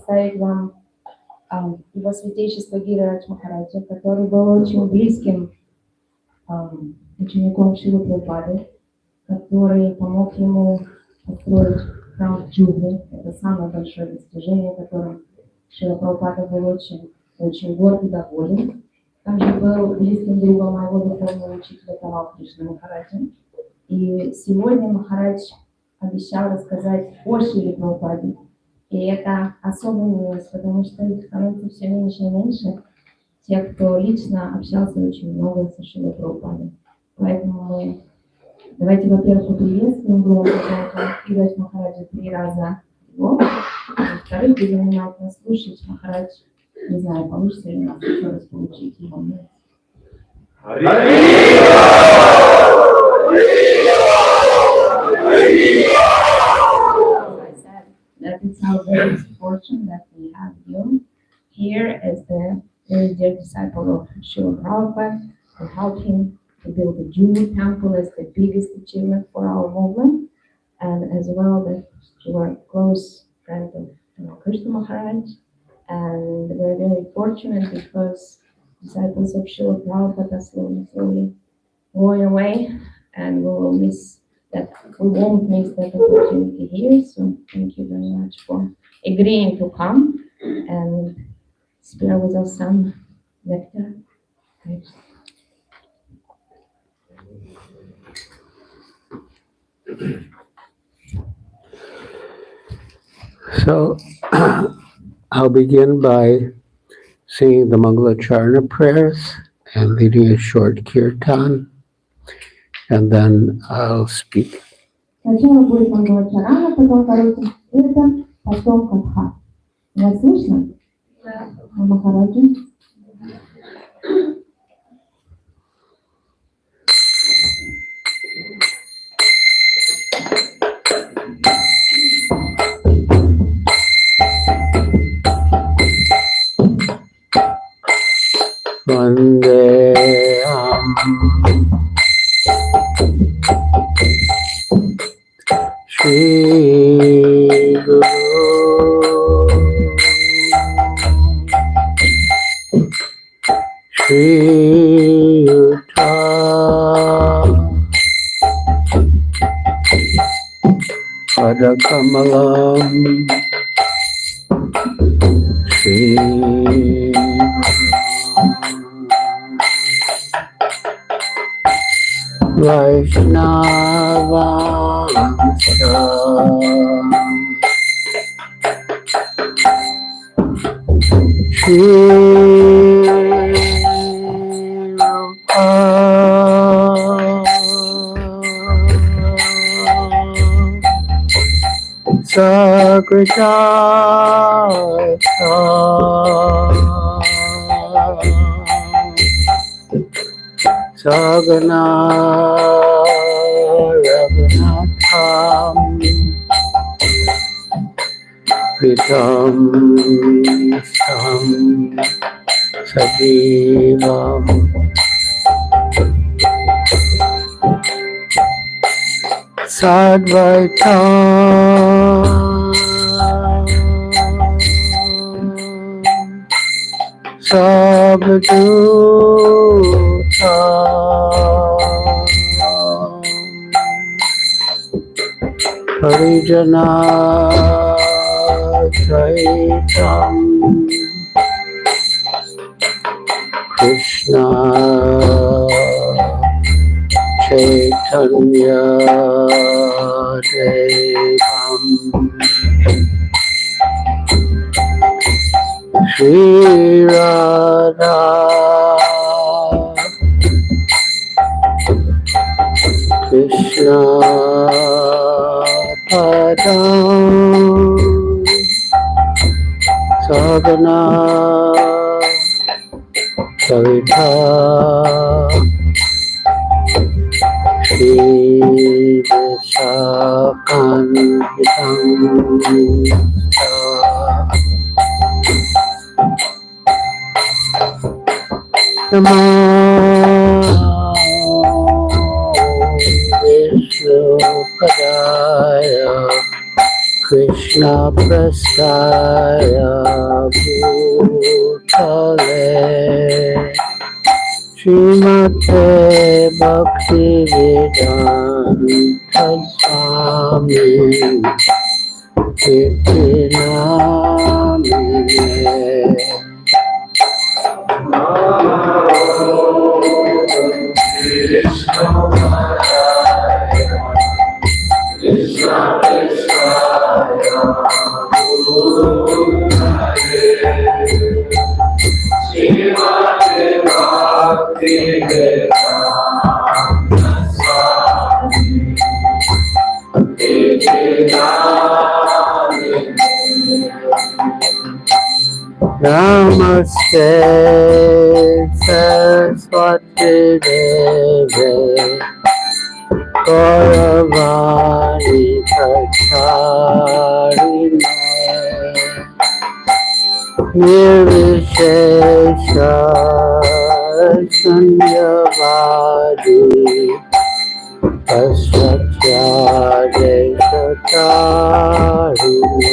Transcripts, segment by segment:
представить вам его святейшество Гирирадж Махараджа, который был очень близким учеником Шрилы Прабхупады, который помог ему построить храм в Джубе. Это самое большое достижение, которым Шрила Прабхупада был очень горд и доволен. Также был близким другом моего духовного учителя Кришна Махараджа. И сегодня Махарадж обещал рассказать о Шриле Прабхупаде. И это особая милость, потому что их становится все меньше и меньше, тех, кто лично общался очень много со Шрилой Прабхупадой. Поэтому давайте, во-первых, поприветствуем громко Гирирадж Махараджа 3 раза его. Во-вторых, будем внимательно слушать. Махарадж, не знаю, получится ли у нас еще раз получить его милость. That it's our very fortune that we have you here as the very dear disciple of Srila Prabhupada to help him to build the Jubilee Temple as the biggest achievement for our movement, and as well that you are a close friend of Krishna Maharaj, and we're very fortunate because disciples of Srila Prabhupada are slowly going away, and we won't miss that opportunity here. So thank you very much for agreeing to come and spare with us some nectar. Thanks. So I'll begin by singing the Mangalacharna prayers and leading a short kirtan, and then I'll speak. Сначала будет Мангалачарана, потом короткий киртан, потом катха. Вас слышно? Да. Махараджи. Vandeham Shri Guru Shri Yuta Padakamalam Shri Vaishnava Shri Sakrita Sagana Raghunatham Vitam Sam Sajivam Sadvaitam Sabduta Harijana Saitam Krishna Chaitanya Devam Shri Radha Krishna Padam Sagana Savita Shri Namo Vishnupadaya Krishna Prastaya Srimate Bhakti Vedanta Swami Iti Namine. Namaste Saraswati Deve Gauravani Pracharine Nirvishesha Sunyavadi Asvatyadeshatarine.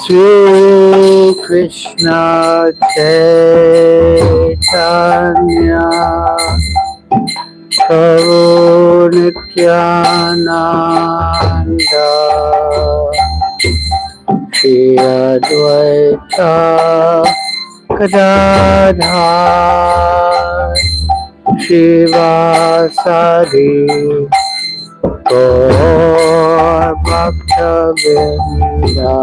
Shri Krishna Chaitanya Prabhu Nityananda Shri Advaita Gadadhar Shivasari Gaur Bhakta-vrinda.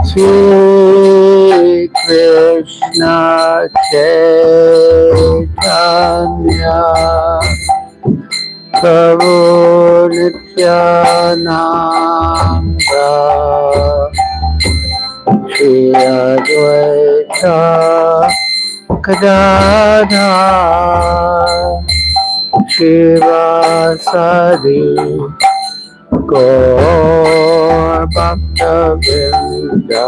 Shri Krishna Chaitanya Prabhu Nityananda Shri Advaita Gadadhar Shivasari Gaur Bhakta-vrinda.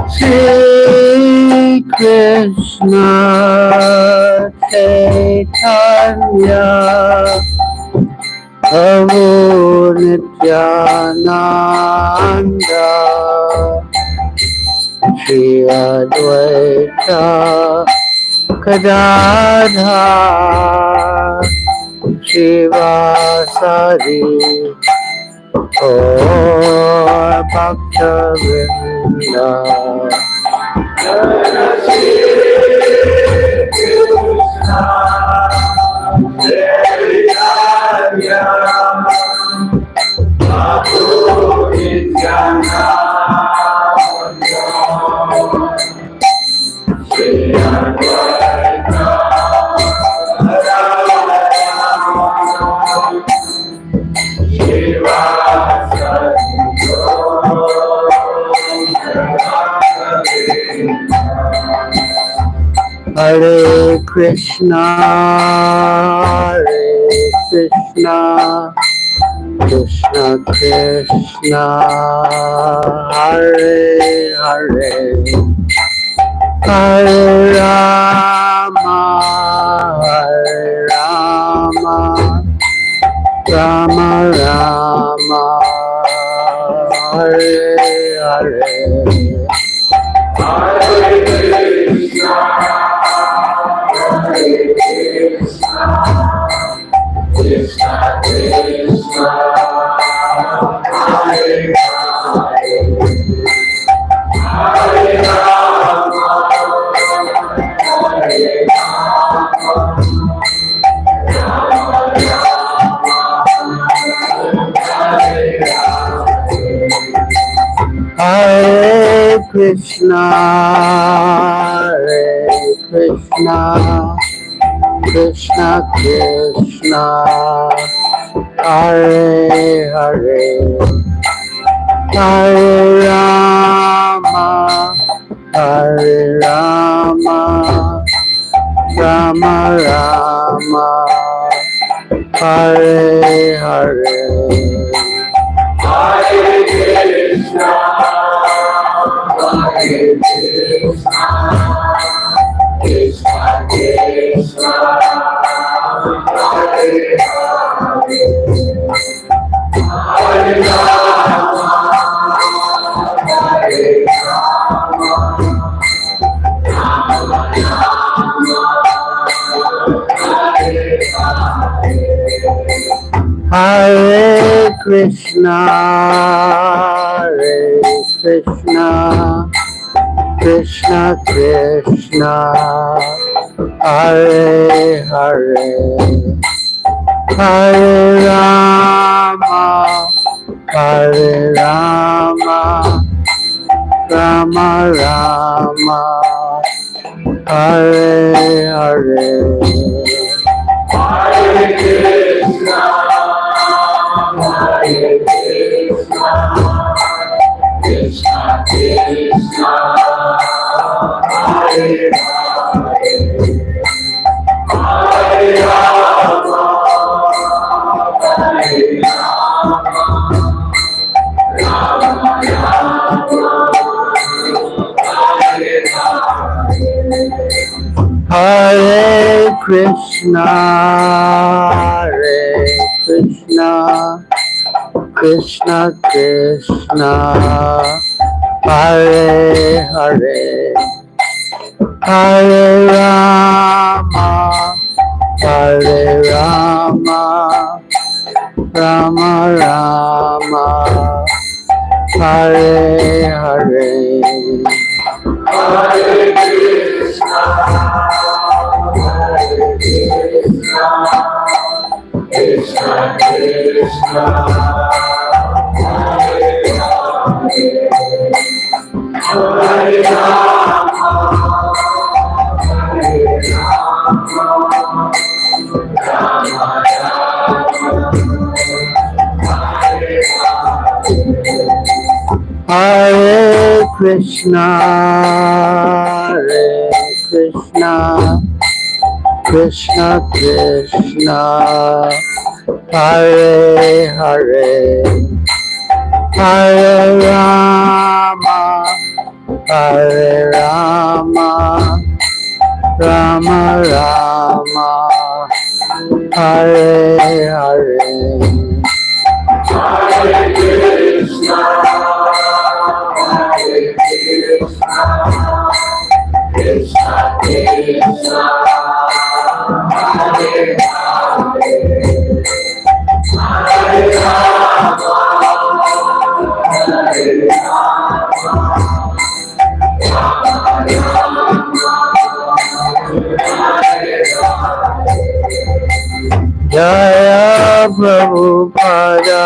Shri Krishna Chaitanya Prabhu Nityananda Shri Advaita Gadadhar Shivasari Gaur Bhakta-vrinda. Hare Krishna, Hare Krishna, Krishna Krishna Hare Hare Hare Rama Rama Rama Hare Hare Hare Krishna, Hare Krishna, Krishna Krishna, Hare Hare, Hare Rama, Hare Rama, Rama Rama, Hare Hare. Hare Krishna, Hare Krishna, Krishna Krishna, Hare Hare, Hare Rama, Hare Rama, Rama Rama, Hare Hare. Hare Krishna, Hare Krishna, Krishna Krishna, Hare Hare, Hare Rama, Hare Rama, Rama Rama, Hare Hare. Hare Krishna, Hare Krishna, Krishna Krishna, Hare Hare, Hare Rama, Hare Rama, Rama Rama, Hare Hare. Jaya Prabhupada,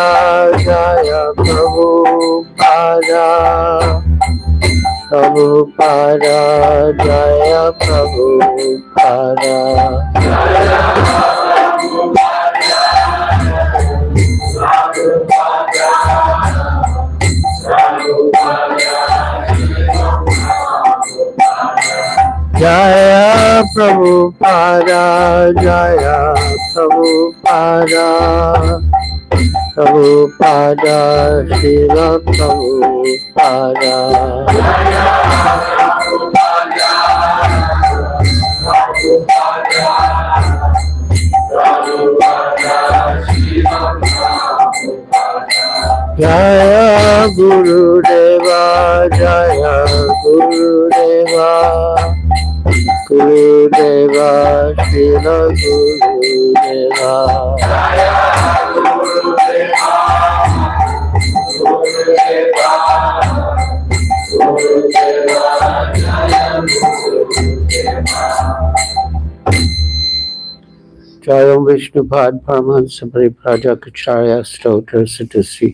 Jaya Prabhupada, Prabhupada, Jaya Prabhupada. Jaya Prabhupada, Jaya Prabhupada, Prabhupada, Srila Prabhupada. Jaya Guru Deva, Jaya Guru Deva, Guru Deva, Srila Guru Deva. Jayam Vishnupad Paramahansa Pariprajakacharya Stotra Siddhasi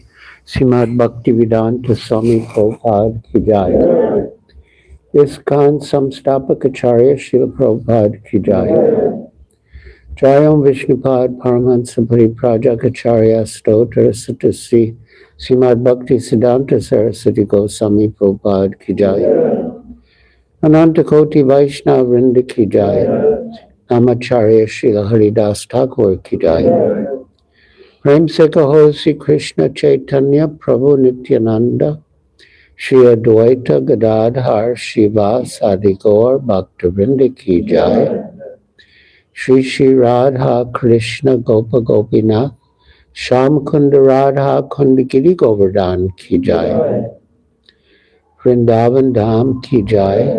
Srimad Bhaktivedanta Swami Prabhupada Ki Jai. Iskhan Samstapakacharya Srila Prabhupada Ki Jai. Jayam Vishnupad Paramahansa Pariprajakacharya Stotra Siddhasi Srimad Bhakti Siddhanta Saraswati Goswami Prabhupada Ki Jai. Anantakoti Vaishnava Vrinda Ki Jai. Namacharya Srila Haridas Thakur Ki Jai. Prem Se Kaho Sri Krishna Chaitanya Prabhu Nityananda Shri Advaita Gadadhar Shiva Sadi Gaur Bhaktivinoda Ki Jai. Shri Shri Radha Krishna Gopa Gopinath Sham Kunda Radha Kunda Giri Govardhan Ki Jai. Vrindavan Dham Ki Jai.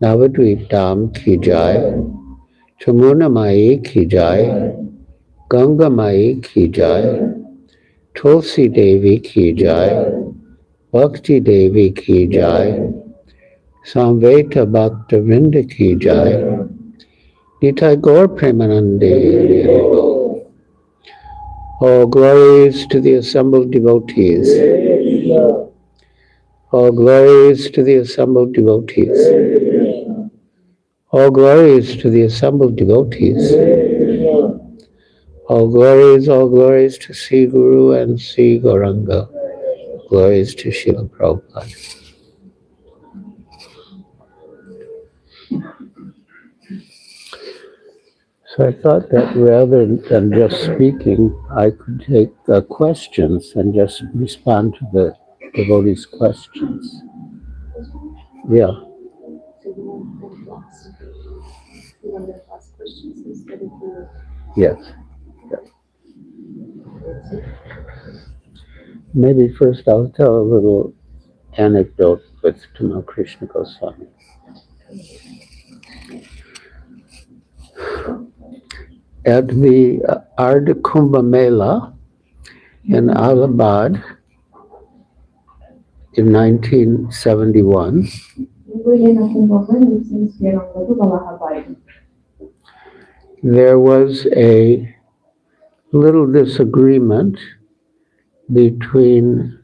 Navadvip Dham Ki Jai. Chamuna Mai Ki Jai. Ganga Mai Ki Jai. Tulsi Devi Ki Jai. Bhakti Devi Ki Jai. Samveta Bhaktivinoda Ki Jai. Nitai Gaur Premanande. All glories to the assembled devotees. All glories to the assembled devotees. All glories to the assembled devotees. All glories to Sri Guru and Sri Gauranga. Glories to Srila Prabhupada. So I thought that rather than just speaking, I could take questions and just respond to the devotees' questions. Yeah. Yes. Yeah. Maybe first I'll tell a little anecdote with Tamal Krishna Goswami. At the Ardha Kumbh Mela in Allahabad in 1971, there was a little disagreement between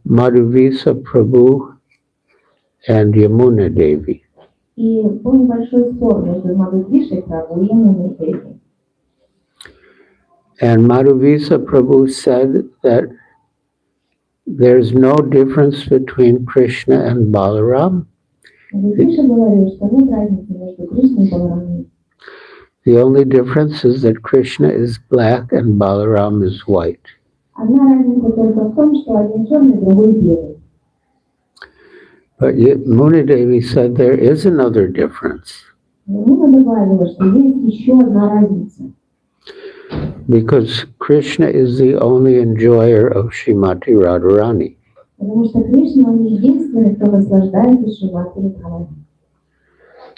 Madhuvisa Prabhu and Yamuna Devi. And Madhuvisa Prabhu said that there's no difference between Krishna and Balaram. The only difference is that Krishna is black and Balaram is white. But yet Muni Devi said there is another difference. Because Krishna is the only enjoyer of Srimati Radharani.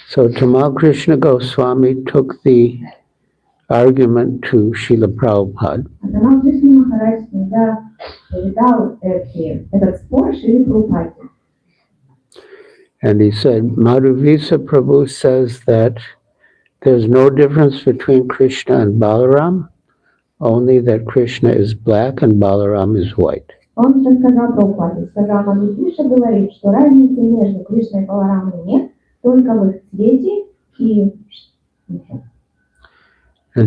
So Tamal Krishna Goswami took the argument to Srila Prabhupada. And he said, Madhuvisa Prabhu says that there's no difference between Krishna and Balaram, only that Krishna is black and Balaram is white. And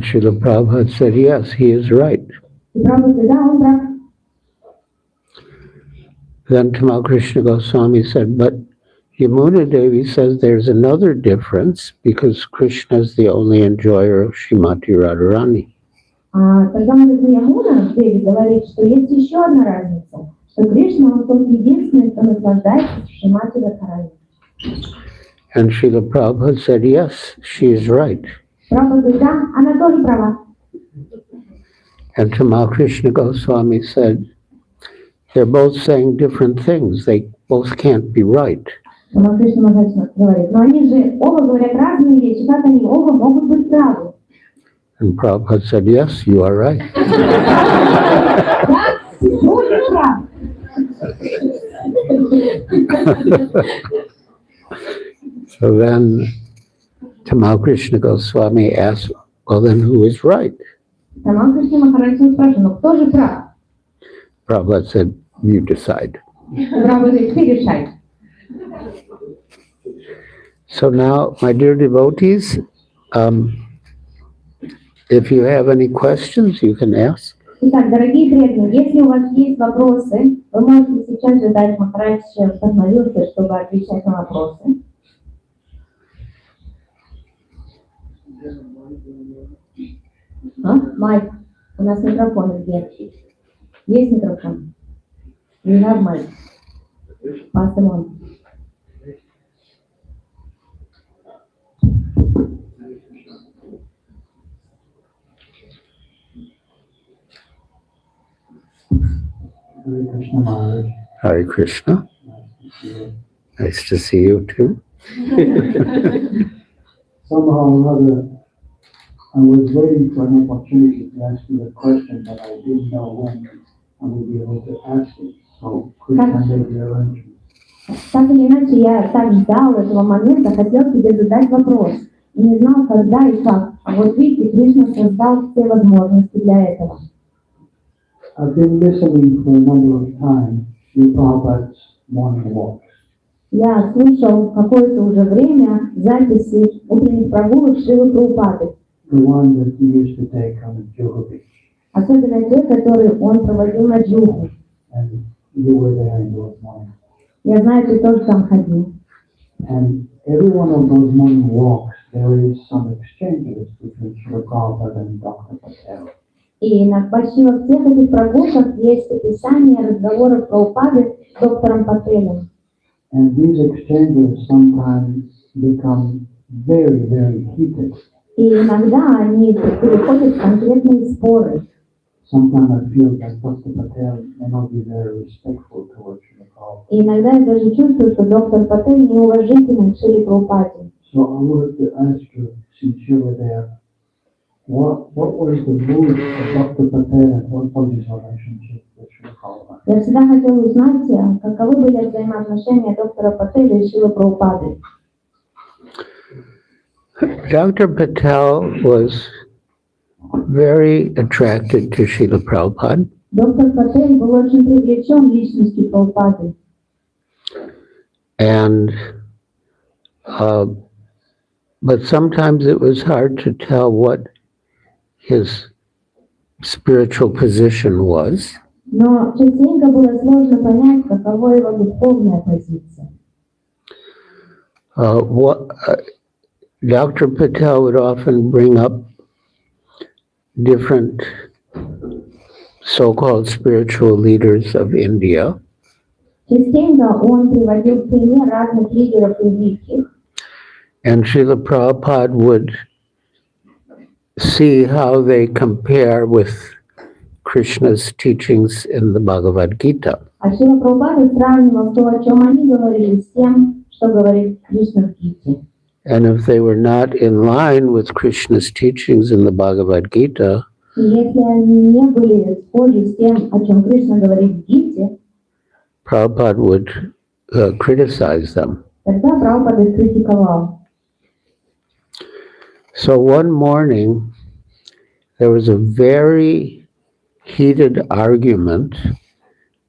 Srila Prabhupada said, yes, he is right. Then Tamal Krishna Goswami said, but Yamuna Devi says there's another difference because Krishna is the only enjoyer of Srimati Radharani. Тогда Мудрый Ямуна, Дэвид, говорит, что есть еще одна разница, что Кришна, он тот единственный, кто наслаждается в Шримати Радхарани. And Srila Prabhupada said, yes, she is right. Прабхупада говорит, да, она тоже права. And Tamal Krishna Goswami said, they're both saying different things. They both can't be right. Но Кришна Махарадж говорит, но они же оба говорят разные вещи, как они оба могут быть правы? And Prabhupada said, yes, you are right. Да, тоже прав. So then Tamal Krishna Goswami asked, well, then who is right? Тамал Кришна Махарадж спрашивает, ну кто же прав? Prabhupada said, you decide. Прабхупада говорит, ты решай. So now, my dear devotees, if you have any questions, you can ask. Итак, дорогие преданные, если у вас есть вопросы, вы можете сейчас же дать Махарадж остановился, чтобы отвечать на вопросы. Майк, у нас микрофон где? Есть микрофон? We have mic. Pass them on. Hare Krishna Maharaj. Hare Krishna. Nice to see you too. Somehow or other, I was waiting for an opportunity to ask you a question, but I didn't know when I would be able to ask it. So Krishna made the arrangement. Так или иначе, я так ждал этого момента, хотел тебе задать вопрос. И не знал, когда и как. А вот видите, Кришна создал все возможности для этого. I've been listening for a number of times to Prabhupada's morning walks. Я слушал какое-то уже время записи утренних прогулок Шрилы Прабхупады. The one that he used to take on the Juhu beach. Особенно те, которые он проводил на Джуху. And you were there in those mornings. Я знаю, ты тоже там ходил. And every one of those morning walks, there is some exchanges between Srila Prabhupada and Dr. Patel. И почти во всех этих прогулках есть описание разговоров Прабхупады с доктором Пателем. And these exchanges sometimes become very, very heated. И иногда они переходят в конкретные споры. Sometimes I feel that Dr. Patel may not be very respectful towards Srila Prabhupada. И иногда я даже чувствую, что доктор Патель неуважителен к Шриле Прабхупаде. So I wanted to ask you, since you were there, what was the mood of Dr. Patel and what was his relationship with Srila Prabhupada? Я всегда хотела узнать, каковы были взаимоотношения доктора Пателя и Шрилы Прабхупады. Dr. Patel was very attracted to Srila Prabhupada. Доктор Патель был очень привлечен личностью Прабхупады. And but sometimes it was hard to tell what his spiritual position was. Но частенько было сложно понять, какова его духовная позиция. Dr. Patel would often bring up different so-called spiritual leaders of India. Частенько он приводил в пример разных лидеров индийских. And Srila Prabhupada would see how they compare with Krishna's teachings in the Bhagavad Gita. А Шрила Прабхупада сравнивал то, о чем они говорили, с тем, что говорит Кришна в Гите. And if they were not in line with Krishna's teachings in the Bhagavad Gita, И если они не были схожи с тем, о чем Кришна говорит в Гите, Prabhupada would criticize them. тогда Прабхупада их критиковал. So one morning, there was a very heated argument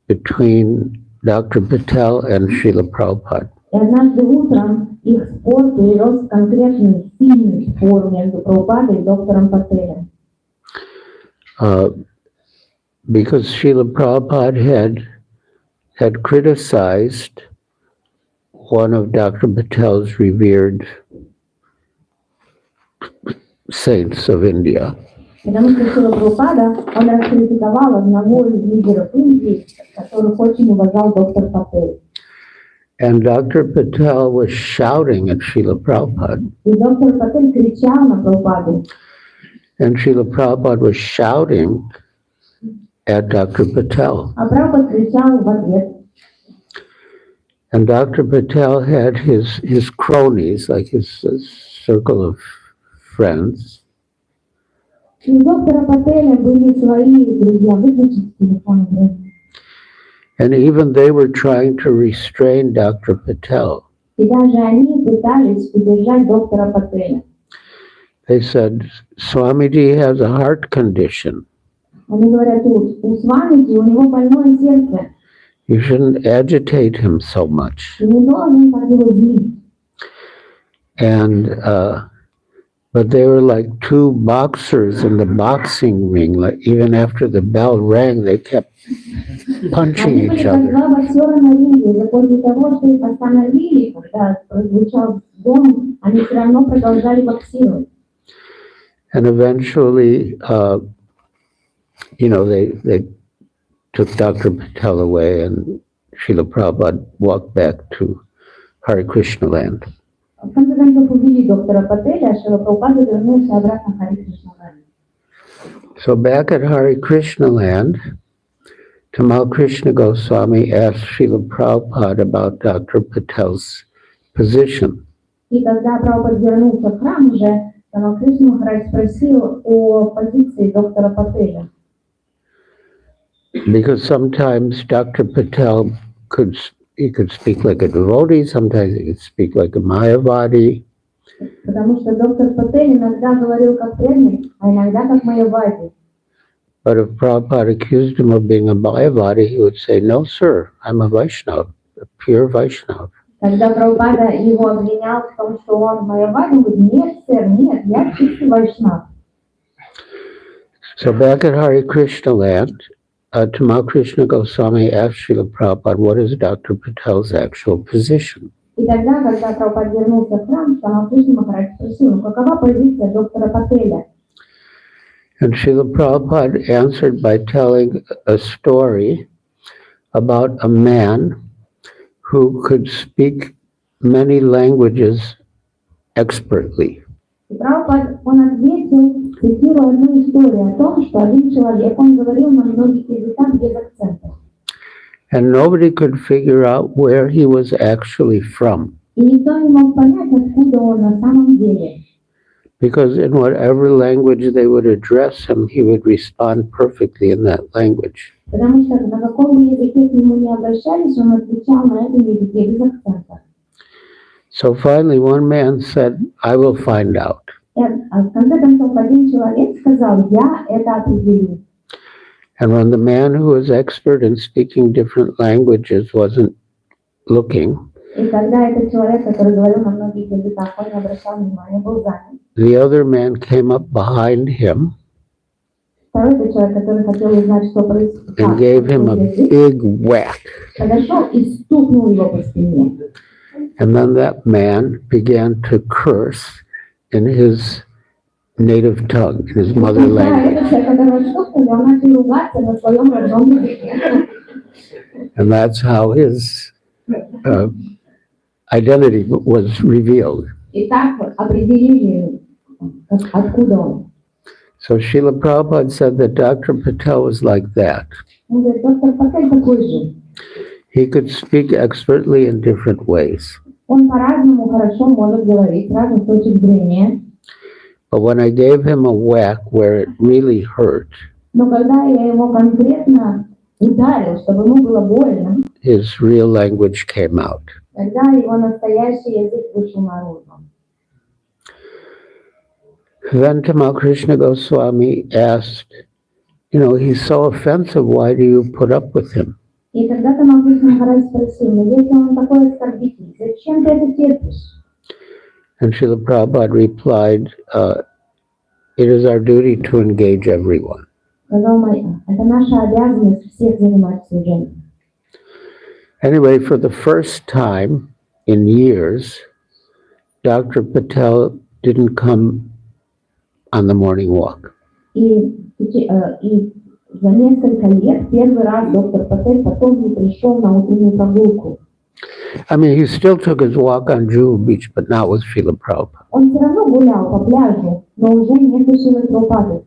between Dr. Patel and Srila Prabhupada. И однажды утром их спор перерос в конкретный сильный спор между Прабхупадой и доктором Пателем. Because Srila Prabhupada had criticized one of Dr. Patel's revered saints of India. Потому что Шрила Прабхупада, он раскритиковал одного из лидеров Индии, которых очень уважал доктор Патель. And Dr. Patel was shouting at Srila Prabhupada. И доктор Патель кричал на Прабхупаду. And Srila Prabhupada was shouting at Dr. Patel. А Прабхупад кричал в ответ. And Dr. Patel had his cronies, like his circle of friends. И у доктора Пателя были свои друзья, выключить телефон. And even they were trying to restrain Dr. Patel. И даже они пытались удержать доктора Пателя. They said, Swamiji has a heart condition. Они говорят, у Свамити, у него больное сердце. You shouldn't agitate him so much. Ты не должен так его злить. And but they were like two boxers in the boxing ring. Like even after the bell rang, they kept punching Они были each как other. два боксера на ринге. И после того, что их остановили, когда прозвучал гонг, они все равно продолжали боксировать. And eventually, they took Dr. Patel away, and Srila Prabhupada walked back to Hare Krishna land. В конце концов увели доктора Пателя, а Шрила Прабхупада вернулся обратно в Харе Кришна. So back at Hare Krishna land, Tamal Krishna Goswami asked Srila Prabhupada about Dr. Patel's position. И когда Прабхупад вернулся в храм уже, Тамал Кришна Махарадж спросил о позиции доктора Пателя. Because sometimes Dr. Patel could speak like a devotee, sometimes he could speak like a Mayavadi. Потому что доктор Патель иногда говорил как преданный, а иногда как Майявади. But if Prabhupada accused him of being a Mayavadi, he would say, no, sir, I'm a Vaishnava, a pure Vaishnava. Когда Прабхупада его обвинял в том, что он Майявади, он говорит, нет, сэр, нет, я чистый вайшнав. So back at Hare Krishna land, Tamal Krishna Goswami asked Srila Prabhupada, what is Dr. Patel's actual position? И тогда, когда Прабхупад вернулся в храм, Тамал Кришна Махарадж спросил, какова позиция доктора Пателя? And Srila Prabhupada answered by telling a story about a man who could speak many languages expertly. И Прабхупад, он ответил, цитируя одну историю о том, что один человек, он говорил на многих языках без акцента. And nobody could figure out where he was actually from. И никто не мог понять, откуда он на самом деле. Because in whatever language they would address him, he would respond perfectly in that language. Потому что на каком бы языке к нему не обращались, он отвечал на этом языке без акцента. So finally one man said, I will find out. А в конце концов один человек сказал, я это определю. And when the man who was expert in speaking different languages wasn't looking, И когда этот человек, который говорил на многих языках, он не обращал внимания, был занят. the other man came up behind him Второй человек, который хотел узнать, что происходит, and gave him a big whack. подошел и стукнул его по спине. And then that man began to curse in his native tongue, in his mother language. Этот человек, которого стукнули, он начал ругаться на своем родном языке. And that's how his identity was revealed. И так определили, откуда он. So Srila Prabhupada said that Dr. Patel was like that. Он говорит, доктор Патель такой же. He could speak expertly in different ways. Он по-разному хорошо может говорить, с разных точек зрения. But when I gave him a whack where it really hurt, Но когда я его конкретно ударил, чтобы ему было больно, his real language came out. тогда его настоящий язык вышел наружу. Then Tamal Krishna Goswami asked, he's so offensive, why do you put up with him? И тогда Тамал Кришна Махарадж спросил, но если он такой оскорбитель, зачем ты это терпишь? And Srila Prabhupada replied, it is our duty to engage everyone. Сказал Майя, это наша обязанность всех занимать служением. Anyway, for the first time in years, Dr. Patel didn't come on the morning walk. И за несколько лет первый раз доктор Патель потом не пришел на утреннюю прогулку. I mean, he still took his walk on Jewel Beach, but not with Srila Prabhupada. Он все равно гулял по пляжу, но уже не с Шрилой Прабхупадой.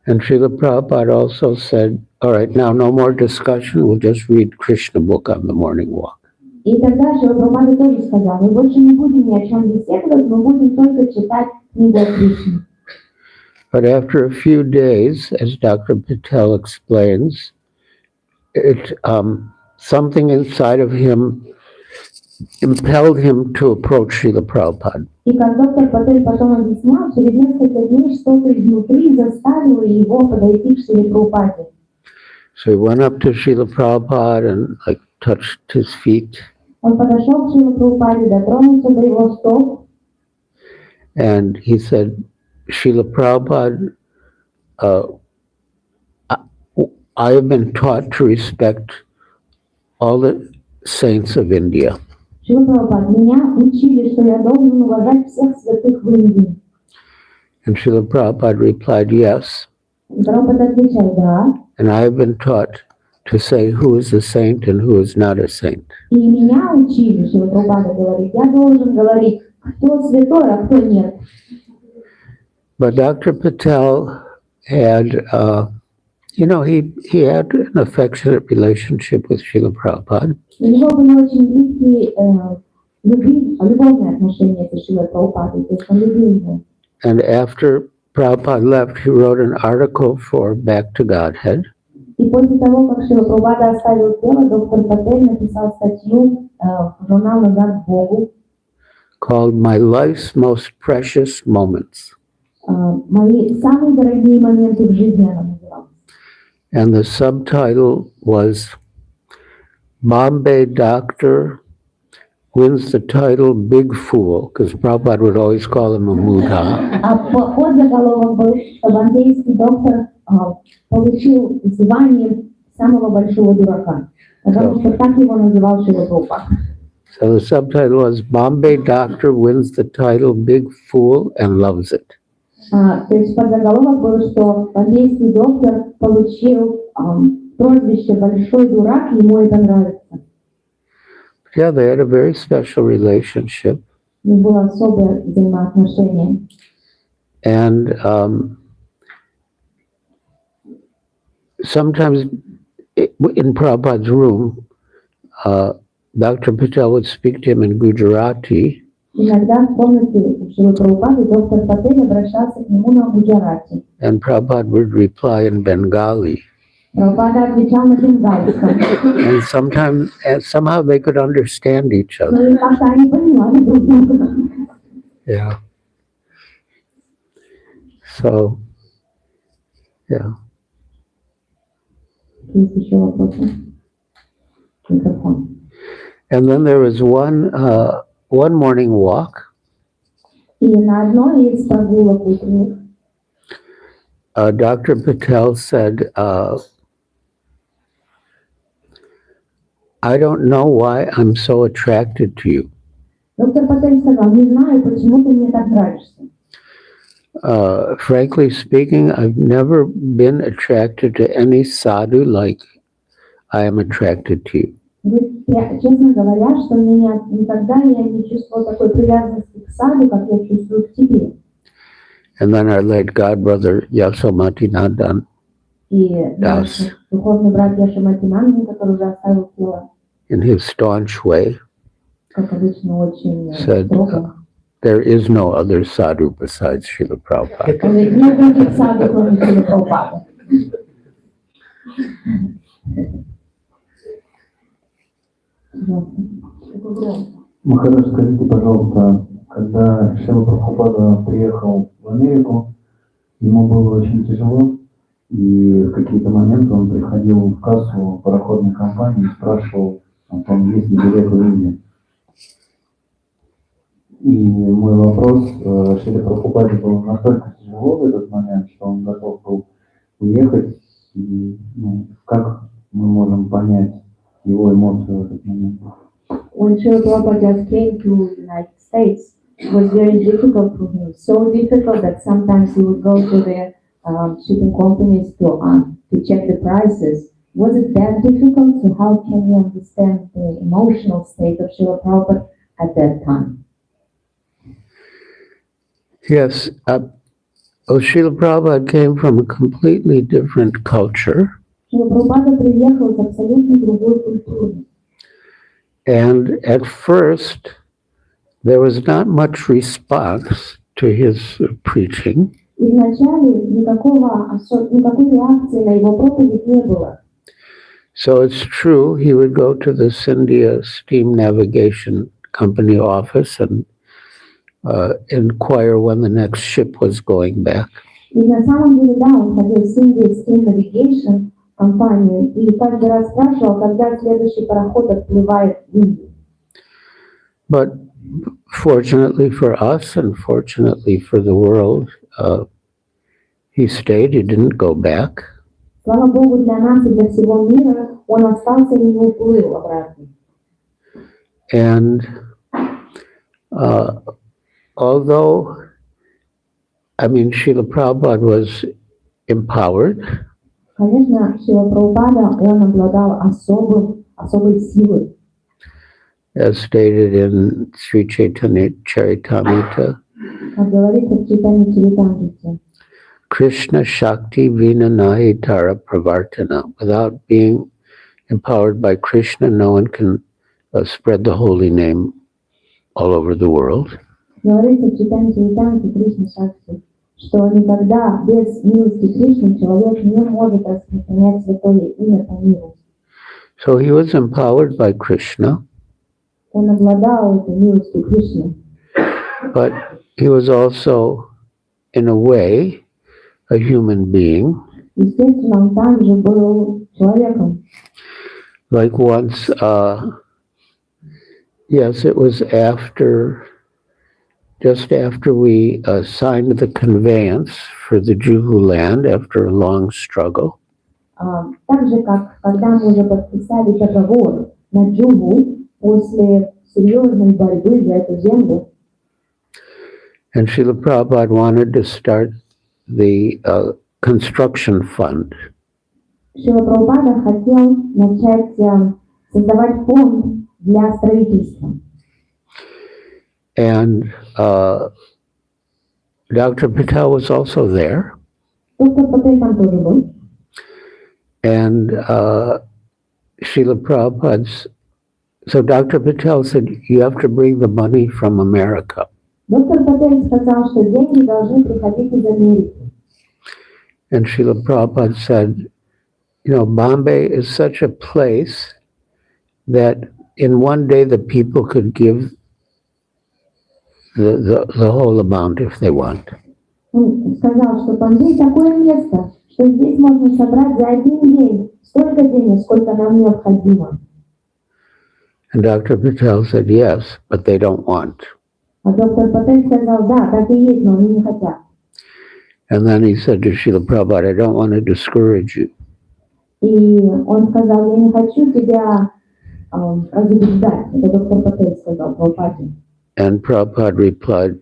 And Srila Prabhupada also said, all right, now no more discussion, we'll just read Krishna book on the morning walk. И тогда Шрила Прабхупада тоже сказал, мы больше не будем ни о чем беседовать, мы будем только читать книгу о Кришне. But after a few days, as Dr. Patel explains, something inside of him impelled him to approach Srila Prabhupada. И как доктор Патель потом объяснял, через несколько дней что-то изнутри заставило его подойти к Шриле Прабхупаде. So he went up to Srila Prabhupada and touched his feet. Он подошел к Шриле Прабхупаде, дотронулся до его стоп. And he said, Srila Prabhupada, I have been taught to respect all the saints of India. Шрила Прабхупада, меня учили, что я должен уважать всех святых в Индии. And Srila Prabhupada replied, yes. Прабхупада отвечал, да. And I have been taught to say who is a saint and who is not a saint. И меня учили, Шрила Прабхупада говорит, я должен говорить, кто святой, а кто нет. But Dr. Patel had, he had an affectionate relationship with Srila Prabhupada. У него были очень близкие любовные отношения с Шрилой Прабхупадой, то есть он любил его. And after Prabhupada left, he wrote an article for Back to Godhead. И после того, как Шрила Прабхупада оставил тело, доктор Патель написал статью в журнал «Назад к Богу», called My Life's Most Precious Moments. «Мои самые дорогие моменты в жизни» она называлась. And the subtitle was Bombay Doctor wins the title Big Fool, because Prabhupada would always call him a mudha. А подзаголовок был, что бомбейский доктор получил звание самого большого дурака, потому что так его называл Шрила Прабхупада. So the subtitle was Bombay Doctor wins the title Big Fool and loves it. То есть подзаголовок был, что бомбейский доктор получил прозвище «Большой дурак», ему это нравится. Yeah, they had a very special relationship. У них было особое взаимоотношение. And sometimes in Prabhupada's room, Dr. Patel would speak to him in Gujarati. Иногда в комнате Шрилы Прабхупады доктор Патель обращался к нему на гуджарати. And Prabhupada would reply in Bengali. Прабхупада отвечал на бенгальском. And somehow they could understand each other. Ну и как-то они понимали друг друга. Yeah. So, yeah. Есть еще вопросы? Микрофон. And then there was one morning walk. И на одной из прогулок утренних Dr. Patel said, I don't know why I'm so attracted to you. доктор Патель сказал, не знаю, почему ты мне так нравишься. Frankly speaking, I've never been attracted to any sadhu like I am attracted to you. Честно говоря, что никогда я не чувствовала такой привязанности к саду, как я чувствую к тебе. And then our late godbrother Yasomati Nandan И наш духовный брат Яшаматинандан, который уже оставил тело, in his staunch way как обычно, очень said, строго. there is no other sadhu besides Srila Prabhupada. Он говорит, нет других саду, кроме Шрилы Прабхупады. Махарадж, скажите, пожалуйста, когда Шрила Прабхупада приехал в Америку, ему было очень тяжело, и в какие-то моменты он приходил в кассу пароходной компании и спрашивал о том, есть ли билет в Индию. И мой вопрос, Шриле Прабхупаде было настолько тяжело в этот момент, что он готов был уехать, и как мы можем понять его эмоции в этот момент? When Srila Prabhupada came to the United States, it was very difficult for him. So difficult that sometimes he would go to the shipping companies to check the prices. Was it that difficult? So how can you understand the emotional state of Srila Prabhupada at that time? Yes, Srila Prabhupada came from a completely different culture. Шрила Прабхупада приехал из абсолютно другой культуры. And at first, there was not much response to his preaching. И вначале никакой реакции на его проповедь не было. So it's true, he would go to the India Steam Navigation Company office and inquire when the next ship was going back. И на самом деле, да, он ходил в India Steam Navigation компанию и каждый раз спрашивал, когда следующий пароход отплывает в Индию. But fortunately for us and fortunately for the world, he stayed, he didn't go back. Слава Богу, для нас и для всего мира он остался и не уплыл обратно. And although, I mean, Srila Prabhupada was empowered, Конечно, Шрила Прабхупада, он обладал особой силой. as stated in Sri Chaitanya Charitamrita, Как говорится в Чайтанья Чаритамрите. Krishna Shakti Vinanahi Tara Pravartana. Without being empowered by Krishna, no one can spread the holy name all over the world. Говорится в Чайтанья Чаритамрите Кришна Шакти, что никогда без милости Кришны человек не может распространять святое имя по миру. So he was empowered by Krishna, Он обладал этой милостью Кришны, but he was also, in a way, a human being. естественно, он также был человеком. Like once, yes, it was just after we signed the conveyance for the Juhu land after a long struggle. Так же, как когда мы уже подписали договор на Джугу после серьезной борьбы за эту землю, And Srila Prabhupada wanted to start the construction fund. Шрила Прабхупада хотел начать создавать фонд для строительства. And Dr. Patel was also there. Доктор Патель там тоже был. And Srila Prabhupada's, so Dr. Patel said, you have to bring the money from America. Доктор Патель сказал, что деньги должны приходить из Америки. And Srila Prabhupada said, you know, Bombay is such a place that in one day the people could give the whole amount if they want. Он сказал, что Бомбей такое место, что здесь можно собрать за один день столько денег, сколько нам необходимо. And Dr. Patel said, yes, but they don't want. А доктор Патель сказал, да, так и есть, но они не хотят. And then he said to Srila Prabhupada, I don't want to discourage you. И он сказал, я не хочу тебя разубеждать. Это доктор Патель сказал Прабхупаде. And Prabhupada replied,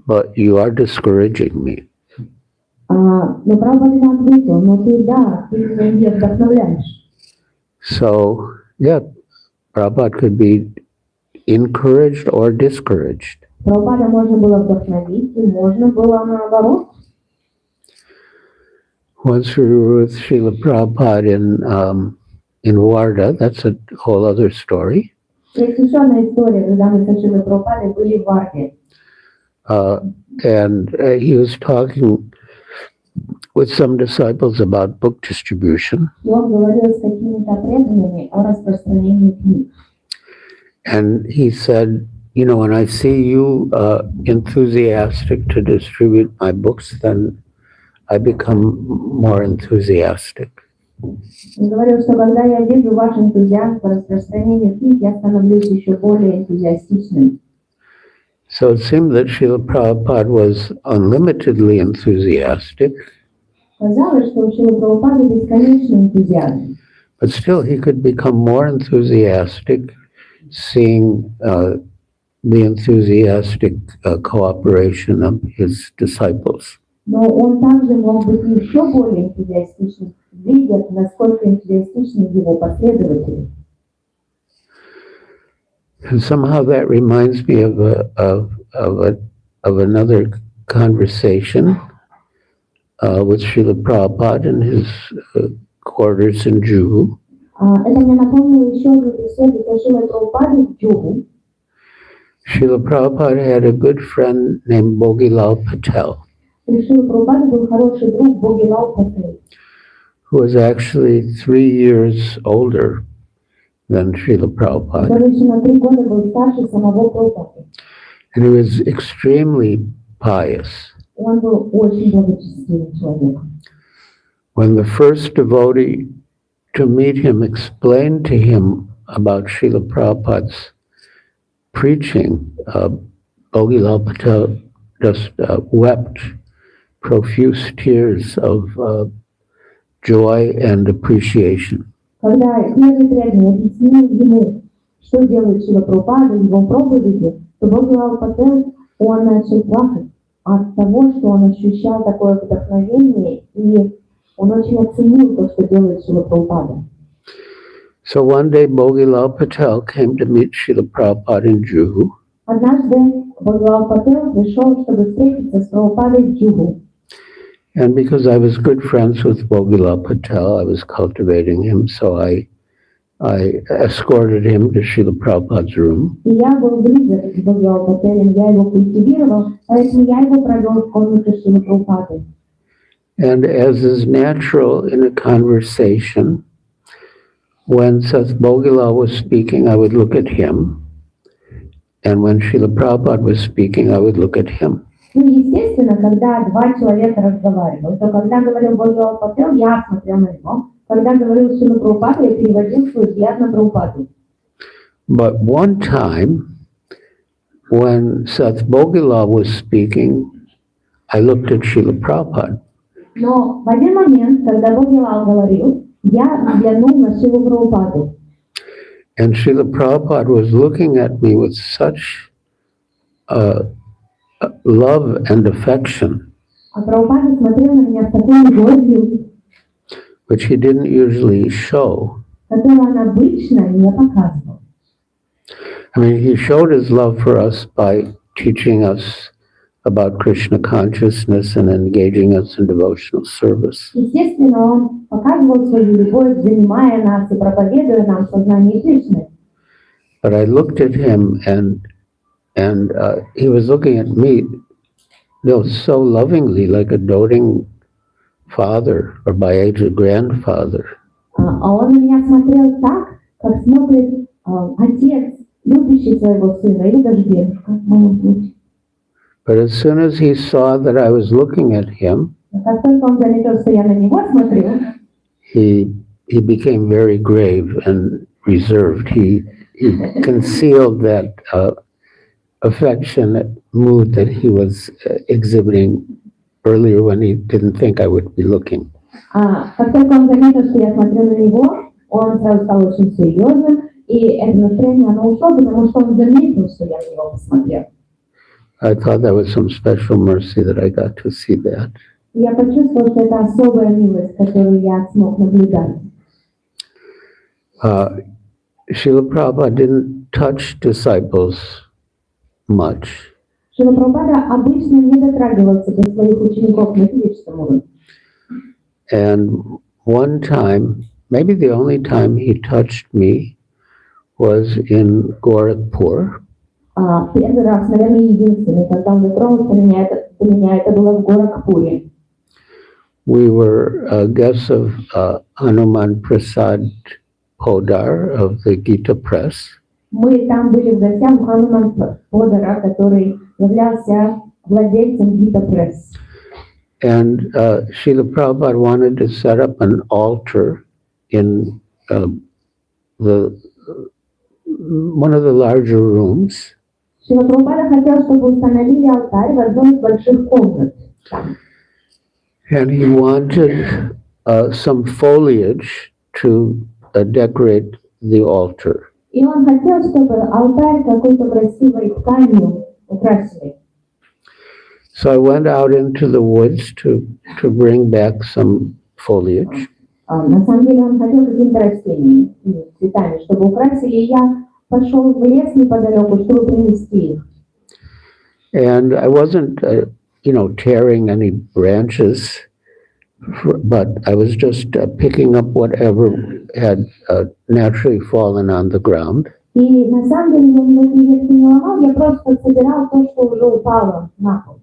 but you are discouraging me. Но Прабхупада ответил, но ты, да, ты меня вдохновляешь. So, yeah, Prabhupada could be encouraged or discouraged. Прабхупада можно было вдохновить, и можно было наоборот. Once we were with Srila Prabhupada in Warda, that's a whole other story. Есть еще одна история, когда мы с Шрилой Прабхупадой были в Варде. And he was talking with some disciples about book distribution. И он говорил с какими-то преданными о распространении книг. And he said, you know, when I see you enthusiastic to distribute my books, then I become more enthusiastic. Он говорил, что когда я вижу ваш энтузиазм по распространению книг, я становлюсь еще более энтузиастичным. So it seemed that Srila Prabhupada was unlimitedly enthusiastic, Казалось, что у Шрилы Прабхупады бесконечный энтузиазм. but still he could become more enthusiastic seeing the enthusiastic cooperation of his disciples. Но он также мог быть еще более энтузиастичным, видя, насколько энтузиастичны его последователи. And somehow that reminds me of another conversation with Srila Prabhupada in his quarters in Juhu. Это мне напомнило еще одну беседу со Шрилой Прабхупадой в Джугу. Srila Prabhupada had a good friend named Bogilal Patel, У Шрилы Прабхупады был хороший друг Богилал Пател, who was actually 3 years older than Srila Prabhupada. который еще на 3 года был старше самого Прабхупады. And he was extremely pious. Он был очень благочестивым человеком. When the first devotee to meet him explained to him about Srila Prabhupada's preaching, Bogilal Patel just wept profuse tears of joy and appreciation. Когда первый преданный объяснил ему, что делает Шрила Прабхупада, его проповеди, то Богилал Пател, он начал плакать от того, что он ощущал такое вдохновение, и он очень оценил то, что делает Шрила Прабхупада. So one day Bogilal Patel came to meet Srila Prabhupada in Juhu. Однажды Богилал Пател пришел, чтобы встретиться с Прабхупадой в Джугу. And because I was good friends with Bogilal Patel, I was cultivating him, so I escorted him to Srila Prabhupada's room. И я был близок с Богилал Пателем, я его культивировал, поэтому я его провел в комнату Шрилы Прабхупады. And as is natural in a conversation, when Seth Bogilal was speaking, I would look at him. And when Srila Prabhupada was speaking, I would look at him. Ну, естественно, когда два человека разговаривали, то когда говорил Богилал Пател, я смотрел на него. Когда говорил Шрила Прабхупада, я переводил свой взгляд на Прабхупаду. But one time, when Seth Bogilal was speaking, I looked at Srila Prabhupada. Но в один момент, когда Богилал говорил, я взглянул на Шрилу Прабхупаду. And Srila Prabhupada was looking at me with such love and affection, А Прабхупада смотрел на меня с такой любовью, which he didn't usually show. которую он обычно не показывал. I mean, he showed his love for us by teaching us about Krishna consciousness and engaging us in devotional service. Естественно, он показывал свою любовь, занимая нас и проповедуя нам сознание Кришны. But I looked at him and he was looking at me, so lovingly, like a doting father or by age a grandfather. А он на меня смотрел так, как смотрит отец, любящий своего сына, или даже дедушка, в моем случае. But as soon as he saw that I was looking at him, Как только он заметил, что я на него смотрю, he became very grave and reserved. He concealed that affectionate mood that he was exhibiting earlier when he didn't think I would be looking. как только он заметил, что я смотрю на него, он сразу стал очень серьезным, и это настроение, оно ушло, потому что он заметил, что я на него посмотрел. I thought that was some special mercy that I got to see that. Я почувствовал, что это особая милость, которую я смог наблюдать. Srila Prabhupada didn't touch disciples much. Шрила Прабхупада обычно не дотрагивался до своих учеников на физическом уровне. And one time, maybe the only time he touched me was in Gorakhpur. Первый раз, наверное, единственный, когда он дотронулся до меня, это было в Горакхпуре. We were guests of Hanuman Prasad Podar of the Gita Press. Мы там были в гостях у Хануман Подара, который являлся владельцем Gita Press. And Srila Prabhupada wanted to set up an altar in one of the larger rooms. Шрила Прабхупада хотел, чтобы установили алтарь в одной из больших комнат. And he wanted some foliage to decorate the altar. И он хотел, чтобы алтарь какой-то красивой тканью украсили. So I went out into the woods to bring back some foliage. На самом деле он хотел каким-то растениями, цветами, чтобы украсили, и я пошел в лес неподалеку, чтобы принести их. And I wasn't, tearing any branches, but I was just picking up whatever had naturally fallen on the ground. И на самом деле я никакие ветки не ломал, я просто собирал то, что уже упало на пол.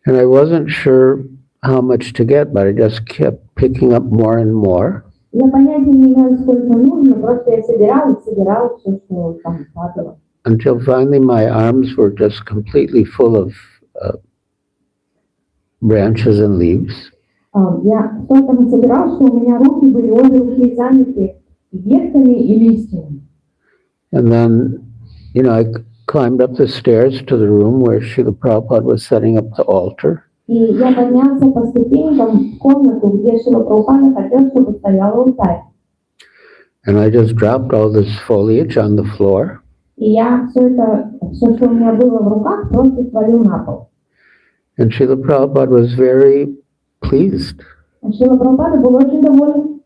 And I wasn't sure how much to get, but I just kept picking up more and more. Я понятия не имел, сколько нужно, просто я собирал все, что там падало. Until finally my arms were just completely full of branches and leaves. Я столько насобирал, что у меня руки были, обе руки заняты ветками и листьями. And then, I climbed up the stairs to the room where Srila Prabhupada was setting up the altar. И я поднялся по ступенькам в комнату, где Шрила Прабхупада хотел, чтобы стоял алтарь. And I just dropped all this foliage on the floor. И я все, что у меня было в руках, просто свалил на пол. And Srila Prabhupada was very pleased. Шрила Прабхупада был очень доволен.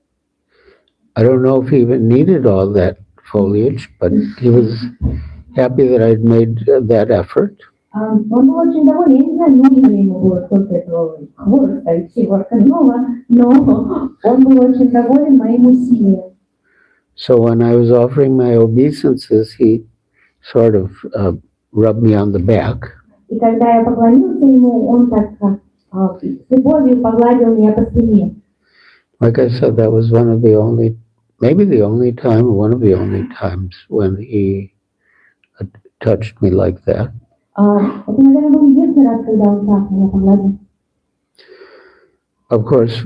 I don't know if he even needed all that foliage, but he was happy that I'd made that effort. Он был очень доволен, я не знаю, нужно ли ему было столько этого хвороста и всего остального, но он был очень доволен моим усилием. So when I was offering my obeisances, he sort of rubbed me on the back. И когда я поклонился ему, он так с любовью погладил меня по спине. Like I said, that was one of the only times when he touched me like that. Это, наверное, был единственный раз, когда он так меня погладил. Of course,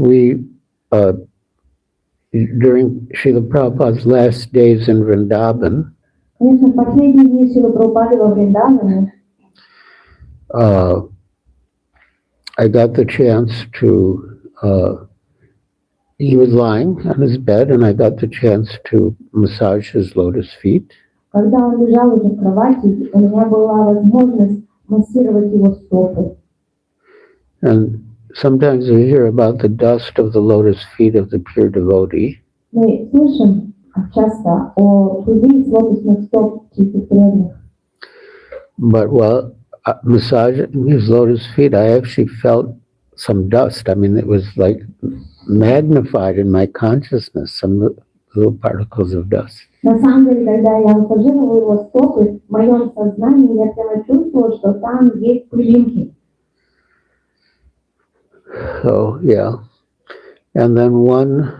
during Srila Prabhupada's last days in Vrindavan, Конечно, в последние дни Шрилы Прабхупады во Вриндаване I got the chance to, he was lying on his bed and I got the chance to massage his lotus feet. когда он лежал уже в кровати, у меня была возможность массировать его стопы. And sometimes we hear about the dust of the lotus feet of the pure devotee. Мы слышим часто о пыли с лотосных стоп чистых преданных. But while massaging his lotus feet, I actually felt some dust. I mean, it was like magnified in my consciousness, some little particles of dust. На самом деле, когда я массажировала его стопы, в моем сознании я прямо чувствовала, что там есть пылинки. So, yeah. And then one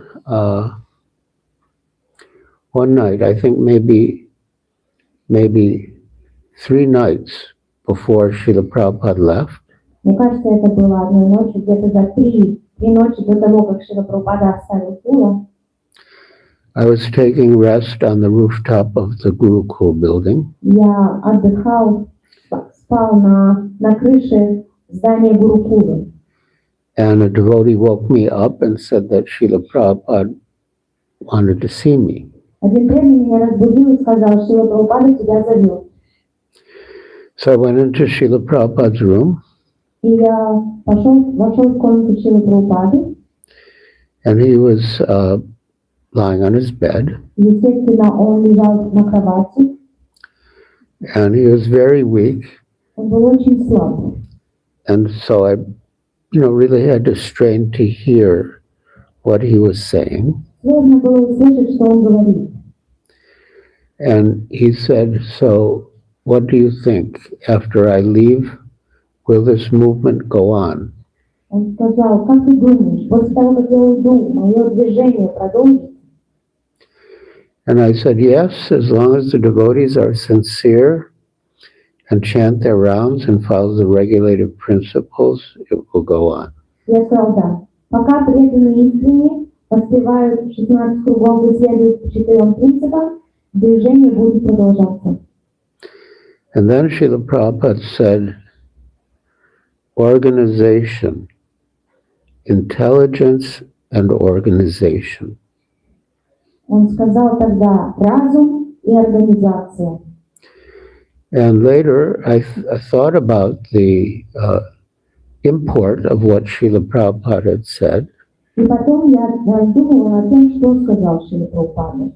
night, I think maybe 3 nights before Srila Prabhupada left, Мне кажется, это было одной ночью, где-то за три ночи до того, как Шрила Прабхупада оставил тело. I was taking rest on the rooftop of the Gurukul building. Я отдыхал, спал на крыше здания Гурукулы. And a devotee woke me up and said that Srila Prabhupada wanted to see me. Один преданный меня разбудил и сказал, Шрила Прабхупада тебя зовет. So I went into Srila Prabhupada's room. И я вошел в комнату Шрилы Прабхупады. And he was lying on his bed. Естественно, он лежал на кровати. And he was very weak. Он был очень слаб. And so I, really had to strain to hear what he was saying. Сложно было услышать, что он говорит. And he said, so what do you think? After I leave, will this movement go on? Он сказал, как ты думаешь, после того, как я уйду, мое движение продолжится? And I said, yes, as long as the devotees are sincere and chant their rounds and follow the regulative principles, it will go on. Я сказал, да. Пока преданные искренне воспевают 16 кругов и следуют по 4 принципам, движение будет продолжаться. And then Srila Prabhupada said, organization, intelligence and organization. Он сказал тогда разум и организация. And later, I thought about the import of what Srila Prabhupada had said. И потом я думала о том, что сказал Шрила Прабхупада.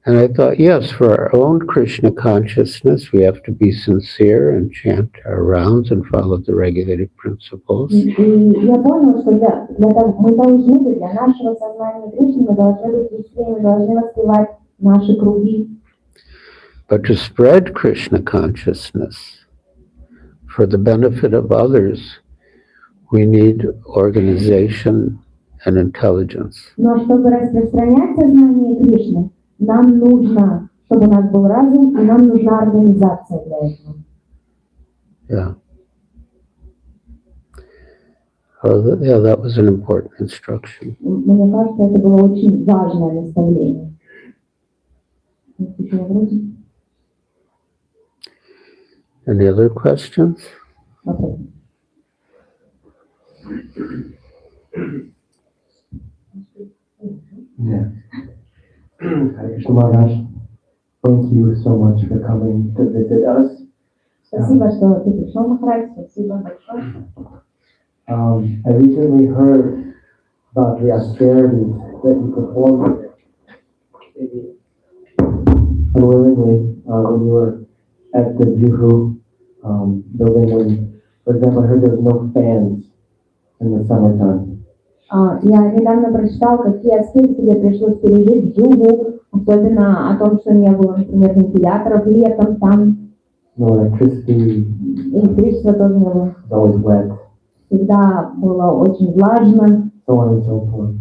And I thought, yes, for our own Krishna consciousness, we have to be sincere and chant our rounds and follow the regulated principles. И я понял, что для того, мы должны быть, для нашего сознания Кришны, мы должны быть искренними, мы должны воспевать наши круги. But to spread Krishna consciousness for the benefit of others, we need organization and intelligence. Но чтобы распространять сознание Кришны, нам нужно, чтобы у нас был разум, и нам нужна организация для этого. Yeah. Oh, yeah, that was an important instruction. Мне кажется, это было очень важное наставление. Any other questions? Okay. Yeah. Hare Krishna Maharaj, thank you so much for coming to visit us. Спасибо, что ты пришел, Махарадж. Спасибо большое. I recently heard about the austerities that you performed unwillingly when you were at the Juhu building when, for example, I heard there was no fans in the summertime. Я недавно прочитал, какие аспекты тебе пришлось пережить в Джугу, особенно о том, что не было, например, вентиляторов летом там. No electricity. Электричества тоже не было. It's always wet. Всегда было очень влажно. So on and so forth.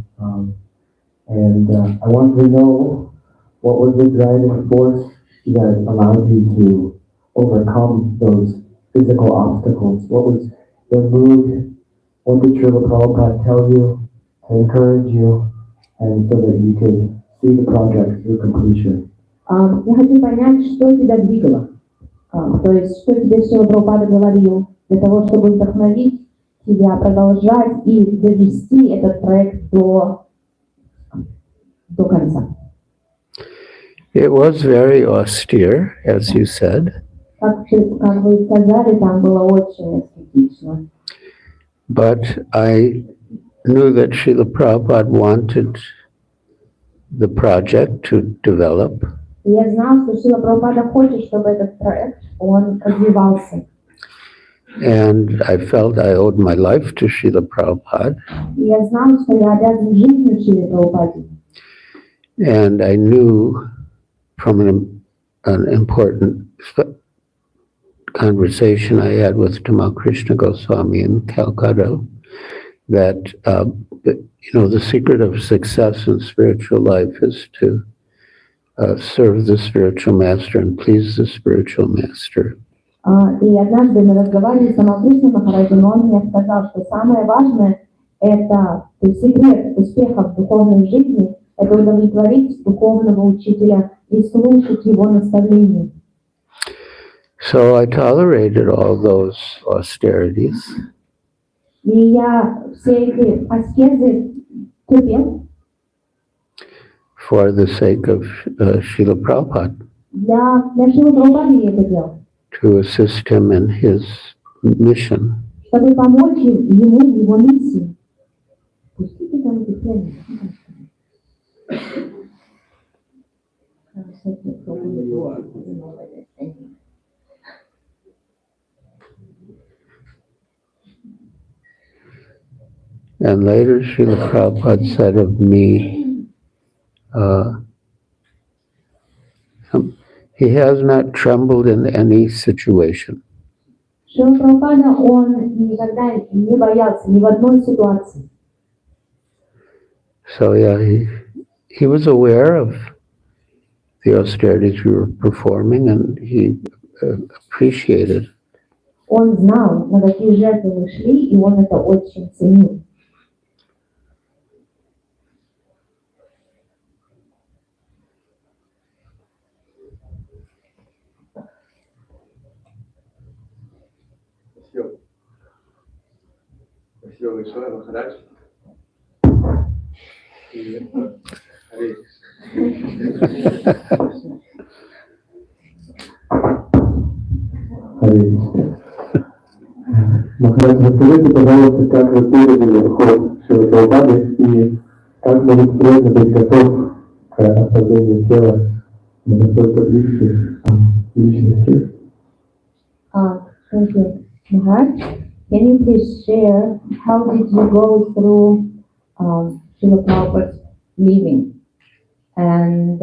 I wanted to know what was the driving force that allowed you to overcome those physical obstacles. What was your mood? What did Srila Prabhupada tell you to encourage you and so that you could see the project through completion? Я хочу понять, что тебя двигало. То есть, что тебе Шрила Прабхупада говорил для того, чтобы вдохновить тебя продолжать и довести этот проект до конца. It was very austere, as you said. Как вы сказали, там было очень эстетично. But I knew that Srila Prabhupada wanted the project to develop. Я знал, что Шрила Прабхупада хочет, чтобы этот проект, он развивался. And I felt I owed my life to Srila Prabhupada. Я знал, что я обязан жизнью Шриле Прабхупаде. And I knew from an important conversation I had with Tamal Krishna Goswami in Calcutta that, the secret of success in spiritual life is to serve the spiritual master and please the spiritual master. И однажды мы разговаривали с Тамал Кришной Махараджем, он мне сказал, что самое важное – это секрет успеха в духовной жизни, это удовлетворить духовного учителя и слушать его наставления. So I tolerated all those austerities. И я все эти аскезы терпел. For the sake of Srila Prabhupada. Для Шрилы Прабхупады я это делал. To assist him in his mission. Чтобы помочь ему в его миссии. Пустите там эти цели. And later Srila Prabhupada said of me, he has not trembled in any situation. Шрила Прабхупада, он никогда не боялся ни в одной ситуации. So yeah, he was aware of the austerities we were performing and he appreciated. Он знал, на какие жертвы мы шли, и он это очень ценил. Спасибо большое, Махарадж. Расскажите, пожалуйста, как вы пережили ход Шрилы Прабхупады и как будет трудно быть готов к оставлению тела на настолько близких личностей? Thank you, Maharaj. Can you please share how did you go through Srila Prabhupada's living, and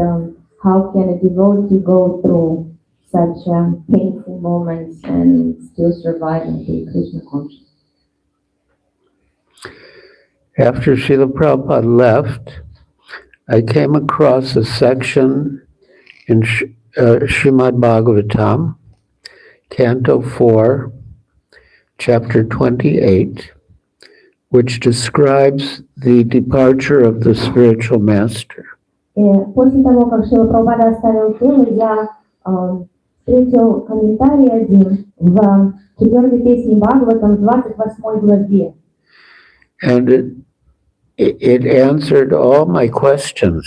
how can a devotee go through such painful moments and still survive and be Krishna conscious? After Srila Prabhupada left, I came across a section in Srimad Bhagavatam, Canto 4, Chapter 28, which describes the departure of the spiritual master. После того, как Шрила Прабхупада оставил тело, я встретил комментарий один в 4-й песне Бхагаватам, 28 главе. And it answered all my questions.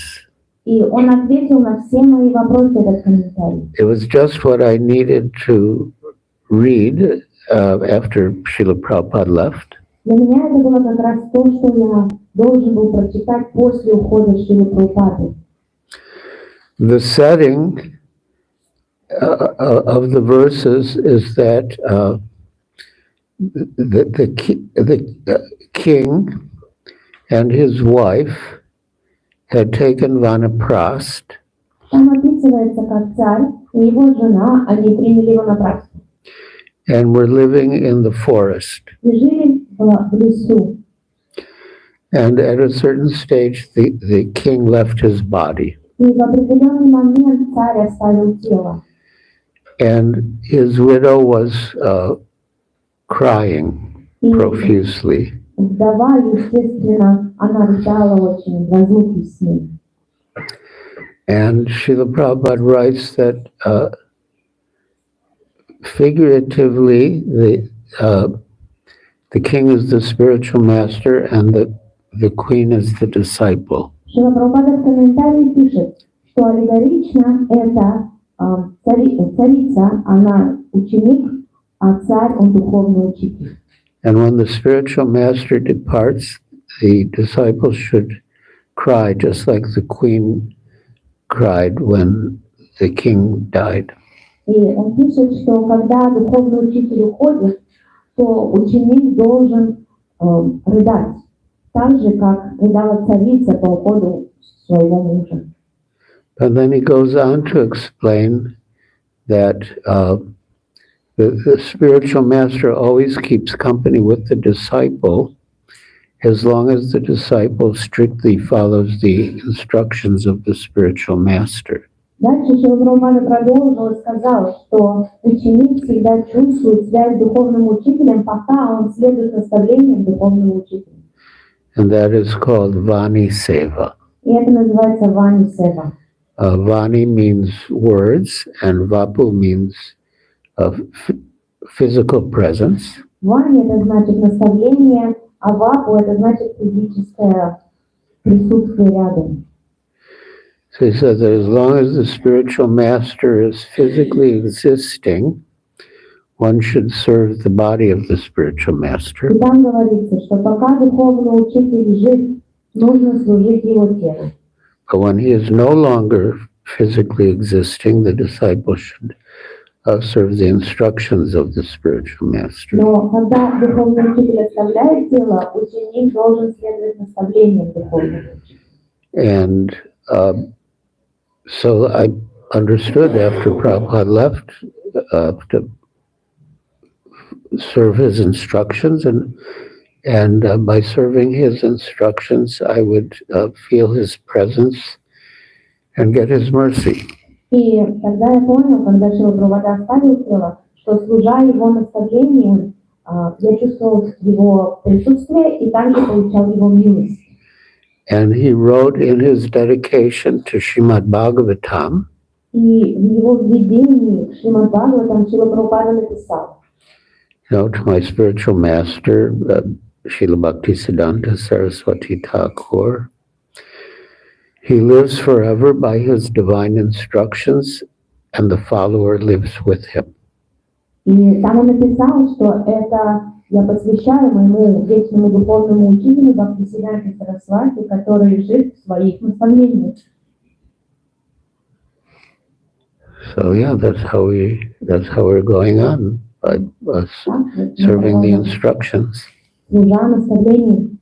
И он ответил на все мои вопросы, этот комментарий. It was just what I needed to read after Srila Prabhupada left. Для меня это было как раз то, что я должен был прочитать после ухода Шрилы Прабхупады. The setting of the verses is that the king and his wife had taken Vanaprast. Там описывается, как царь и его жена, они приняли ванапрастху. And were living in the forest. И жили в лесу. And at a certain stage, the king left his body. И в определенный момент царь оставил тело. And his widow was crying profusely. Вдова, естественно, она рыдала очень в разлуке с ним. And Srila Prabhupada writes that figuratively, the king is the spiritual master and the queen is the disciple. Шрила Прабхупада в комментарии пишет, что аллегорично это царица, она ученик, а царь, он духовный учитель. And when the spiritual master departs, the disciples should cry just like the queen cried when the king died. И он пишет, что когда духовный учитель уходит, то ученик должен рыдать, так же, как рыдала царица по уходу своего мужа. And then he goes on to explain that the spiritual master always keeps company with the disciple as long as the disciple strictly follows the instructions of the spiritual master. Дальше Шрила Прабхупада продолжил и сказал, что ученик всегда чувствует связь с духовным учителем, пока он следует наставлениям духовного учителя. And that is called Vani Seva. И это называется Вани Сева. Vani means words and Vapu means physical presence. Вани это значит наставление, а Вапу это значит физическое присутствие рядом. So he says that as long as the spiritual master is physically existing, one should serve the body of the spiritual master. И там говорится, что пока духовный учитель жив, нужно служить его телу. But when he is no longer physically existing, the disciple should serve the instructions of the spiritual master. Но когда духовный учитель оставляет тело, ученик должен следовать наставлениям духовного учителя. And so I understood after Prabhupada left to serve his instructions, and by serving his instructions, I would feel his presence and get his mercy. И тогда я понял, когда Шрила Прабхупада оставил тело, что служа его наставлениям, я чувствовал его присутствие и также получал его милость. And he wrote in his dedication to Srimad Bhagavatam, И в его введении к Шримад Бхагаватам Шрила Прабхупада написал, to my spiritual master, Srila Bhaktisiddhanta Saraswati Thakur, he lives forever by his divine instructions, and the follower lives with him. И там он написал, что это Я посвящаю моему вечному духовному учителю Бхактисиданте Сарасвати, который жив в своих наставлениях. So yeah, that's how we're going on by us serving the instructions. Служа наставлению.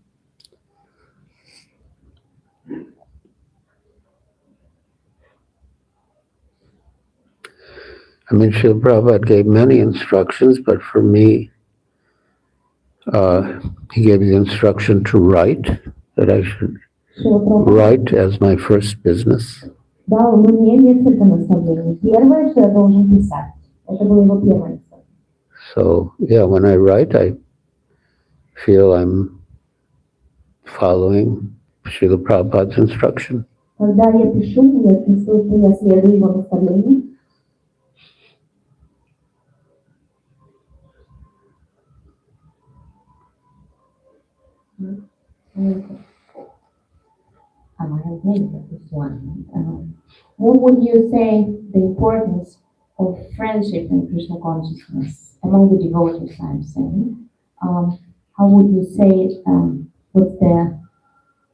I mean, Srila Prabhupada gave many instructions, but for me, he gave the instruction to write, that I should write as my first business. Да, у меня несколько наставлений. Первое, что я должен писать. Это было его первое. So yeah, when I write, I feel I'm following Srila Prabhupada's instruction. Когда я пишу, я чувствую, что я следую его наставлению. What would you say the importance of friendship and Krishna consciousness among the devotees? I'm saying, how would you say what's the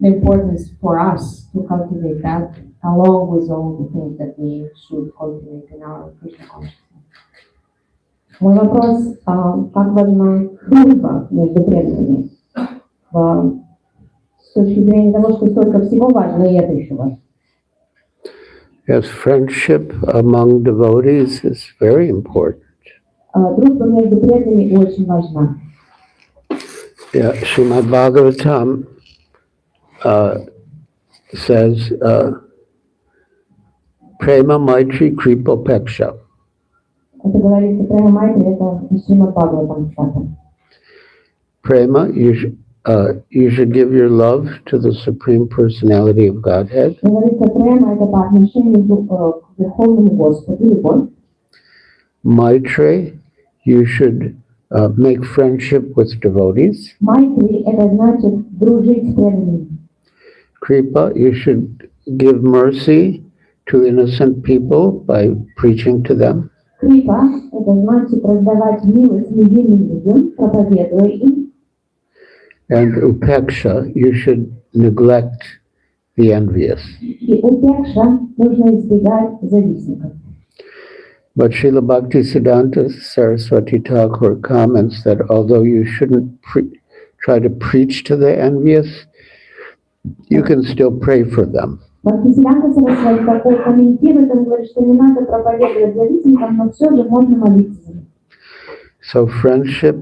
importance for us to cultivate that along with all the things that we should cultivate in our Krishna consciousness? Мой вопрос, как важна дружба между преданными? С точки зрения того, что столько всего важно, и это еще важно. Yes, friendship among devotees is very important. Дружба между преданными очень важна. Yeah, Srimad Bhagavatam says, Prema Maitri Kripa Peksha. Это говорится прямо Майтри, это Шримад Бхагаватам. Prema, you should give your love to the Supreme Personality of Godhead. Говорится прямо, это по отношению к Верховному Господу, любовь. Maitri, you should make friendship with devotees. Майтри, это значит дружить с преданными. Kripa, you should give mercy to innocent people by preaching to them. Крипа, это значит раздавать милость невинным людям, проповедуя им. And upeksha, you should neglect the envious. И упекша нужно избегать завистников. But Srila Bhaktisiddhanta Saraswati Thakur comments that although you shouldn't try to preach to the envious, you can still pray for them. Бхактисиданта Сарасвати Тхакур комментирует, он говорит, что не надо проповедовать завистникам, но все же можно молиться за них. So friendship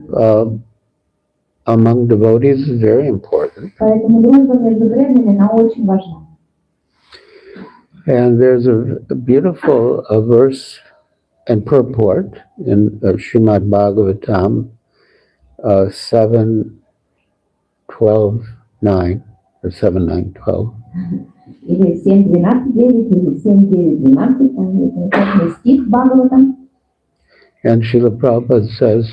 among devotees is very important. Поэтому дружба между преданными, она очень важна. And there's a beautiful verse and purport in Srimad Bhagavatam 7:12:9 or 7:9:12. Или 7:12:9, или 7:9:12, там это точный стих Бхагаватам. And Srila Prabhupada says,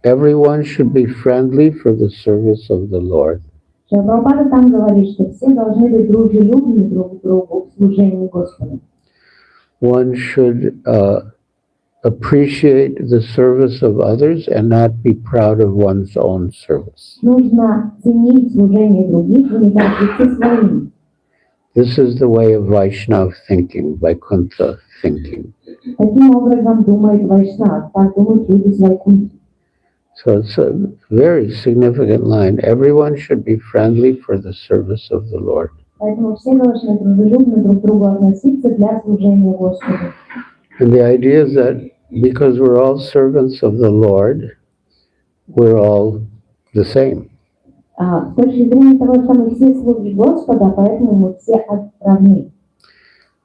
everyone should be friendly for the service of the Lord. Прабхупада там говорит, что все должны быть дружелюбны друг к другу в служении Господу. One should appreciate the service of others and not be proud of one's own service. Нужно ценить служение других и не гордиться своим. This is the way of Vaishnava thinking, Vaikuntha thinking. Таким образом думает Вайшнав, так думают люди с Вайкунтхи. So it's a very significant line. Everyone should be friendly for the service of the Lord. Поэтому все должны дружелюбно друг к другу относиться для служения Господу. And the idea is that because we're all servants of the Lord, we're all the same. С точки зрения того, что мы все слуги Господа, поэтому мы все равны.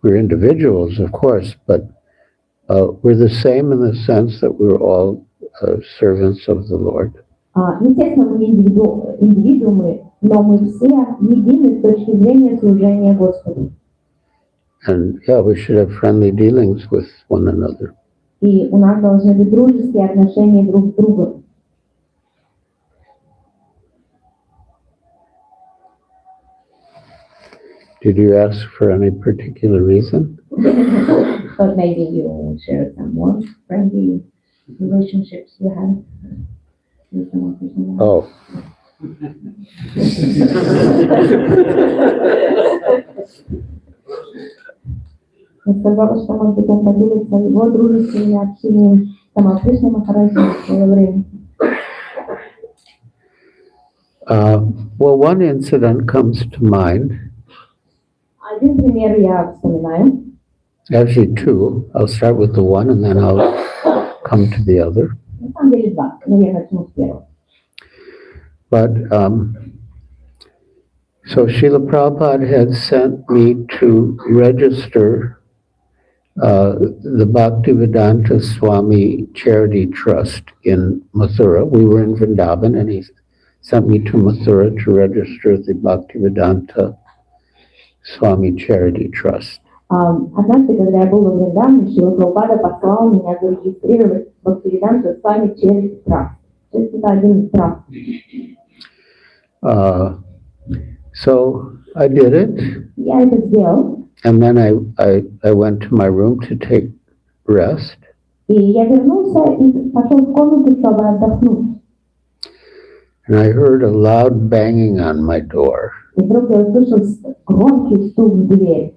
We're individuals, of course, but we're the same in the sense that we're all servants of the Lord. Естественно, мы индивидуумы, но мы все едины с точки зрения служения Господу. And yeah, we should have friendly dealings with one another. И у нас должны быть дружеские отношения друг к другу. Did you ask for any particular reason? But maybe you share some more friendly. relationships you had with some of Krishna. Oh. Я сказала, что, может быть, он поделится его дружескими общениями с Кришна Махараджем в свое время. Well, one incident comes to mind. Один пример я вспоминаю. Actually, two. I'll start with the one and then I'll come to the other. На самом деле два, но я начну с первого. But so Srila Prabhupada had sent me to register the Bhaktivedanta Swami Charity Trust in Mathura. We were in Vrindavan and he sent me to Mathura to register the Bhaktivedanta Swami Charity Trust. Однажды, когда я была в Вриндаване, Шрила Прабхупада послал меня зарегистрировать Бхактивиданта Свами Charity Trust. То есть это один из трастов. So I did it. Я это сделал. And then I went to my room to take rest. И я вернулся и пошел в комнату, чтобы отдохнуть. And I heard a loud banging on my door. И вдруг я услышал громкий стук в дверь.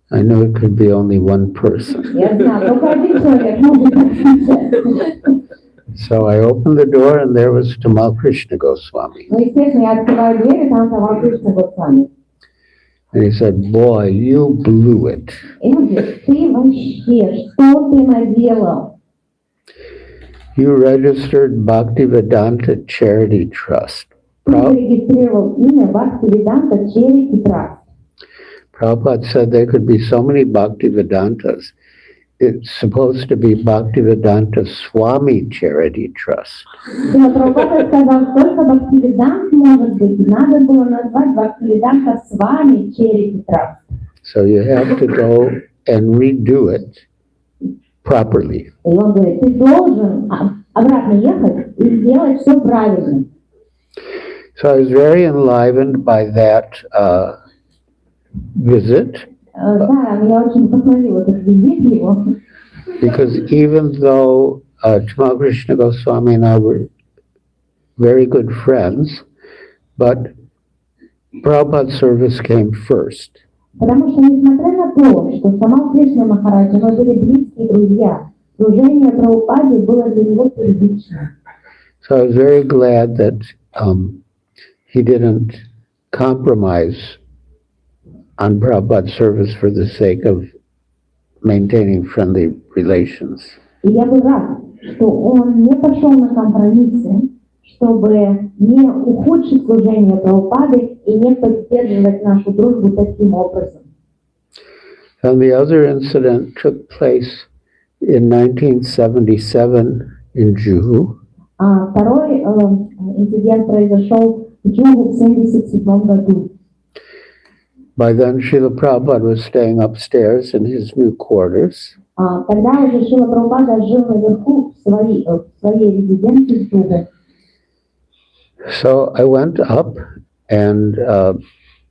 I knew it could be only one person. Я знаю, только один человек может отвечать. So I opened the door and there was Tamal Krishna Goswami. Ну, естественно, я открываю дверь, и там Tamal Krishna Goswami. And he said, boy, you blew it. И он говорит, ты вообще, что ты наделал? You registered Bhaktivedanta Charity Trust. Ты зарегистрировал имя Bhaktivedanta Charity Trust. Prabhupada said there could be so many Bhaktivedantas. It's supposed to be Bhaktivedanta Swami Charity Trust. Но Прабхупада сказал, только Bhaktivedanta может быть. Надо было назвать Bhaktivedanta Swami Charity Trust. So you have to go and redo it properly. И он говорит, ты должен обратно ехать и сделать все правильно. So I was very enlivened by that visit. Да, меня очень вдохновил этот визит его. Because even though Tamal Krishna Goswami and I were very good friends, but Prabhupada's service came first. Потому что, несмотря на то, что сама Кришна Махараджа, мы были близкие друзья, служение Прабхупаде было для него первично. So I was very glad that he didn't compromise on Prabhupada's service for the sake of maintaining friendly relations. И я был рад, что он не пошел на компромиссы, чтобы не ухудшить служение Прабхупады и не поддерживать нашу дружбу таким образом. And the other incident took place in 1977 in Juhu. А второй инцидент произошел в Джугу в 1977 году. By then, Srila Prabhupada was staying upstairs in his new quarters. Тогда уже Шрила Прабхупада жил наверху в своей резиденции в Джугу. So I went up and,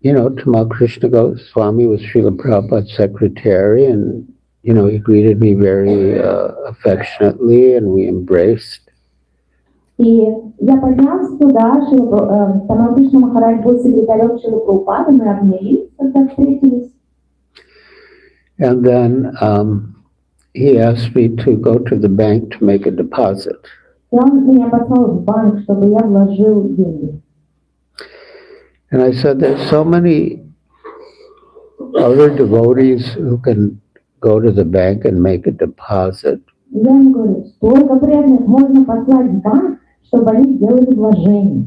Tamal Krishna Goswami was Srila Prabhupada's secretary and, he greeted me very affectionately and we embraced. И я поднялся туда, Тамал Кришна Махарадж был секретарем Шрилы Прабхупады, мы обнялись, когда встретились. And then he asked me to go to the bank to make a deposit. И он меня послал в банк, чтобы я вложил деньги. And I said, there's so many other devotees who can go to the bank and make a deposit. И я ему говорю, столько преданных можно послать в банк, чтобы они сделали вложение.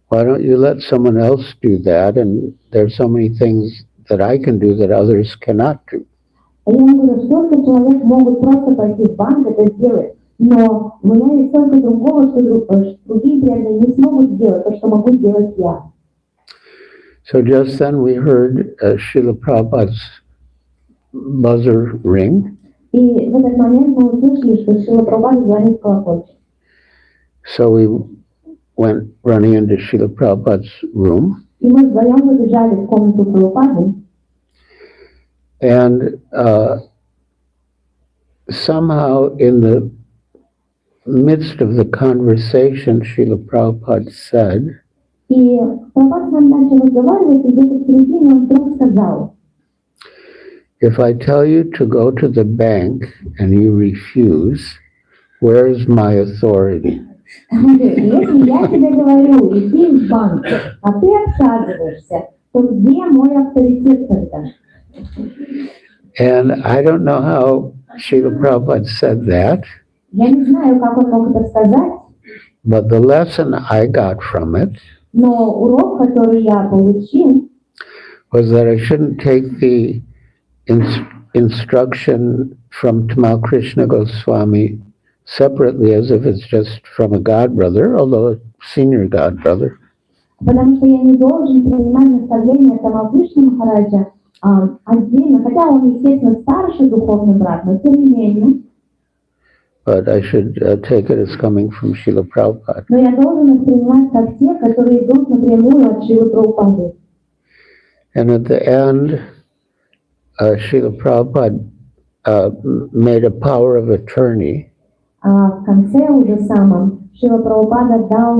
Why don't you let someone else do that? And there's so many things that I can do that others cannot do. А я ему говорю, столько человек могут просто пойти в банк это сделать, но у меня есть столько другого, что другие преданные не смогут сделать то, что могу сделать я. So just then we heard Srila Prabhupada's buzzer ring. И в этот момент мы услышали, что Шрила Прабхупада звонит в колокольчик. So we went running into Srila Prabhupada's room. И мы вдвоем забежали в комнату Прабхупады. And somehow in the midst of the conversation, Srila Prabhupada said, И Прабхупада с нами начал разговаривать, и где-то в середине он вдруг сказал: if I tell you to go to the bank and you refuse, where is my authority? Если я тебе говорю, иди в банк, а ты отказываешься, то где мой авторитет тогда? And I don't know how Srila Prabhupada said that, Я не знаю, как он мог это сказать, but the lesson I got from it но урок, который я получил, was that I shouldn't take the instruction from Tamal Krishna Goswami separately as if it's just from a godbrother, although a senior godbrother. потому что я не должен принимать наставления Тамал Кришны Махараджа отдельно, хотя он, естественно, старший духовный брат, но тем не менее. But I should take it as coming from Srila Prabhupada. Но я должен их принимать как те, которые идут напрямую от Шрилы Прабхупады. And at the end, Srila Prabhupada made a power of attorney. В конце уже самом Шрила Прабхупада дал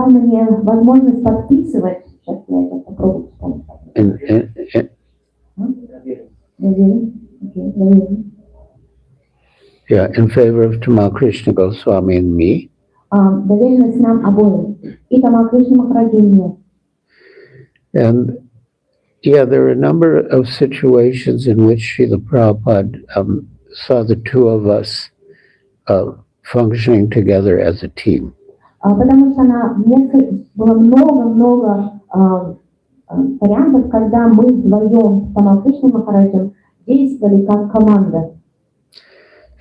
мне возможность подписывать. Сейчас я это попробую вспомнить. Yeah, in favor of Tamal Krishna Goswami and me. Доверенность нам обоим. И Тамал Кришна Махараджу и мне. And yeah, there are a number of situations in which Srila Prabhupada saw the two of us functioning together as a team. Потому что было много вариантов, когда мы вдвоем с Тамал Кришной Махараджем действовали как команда.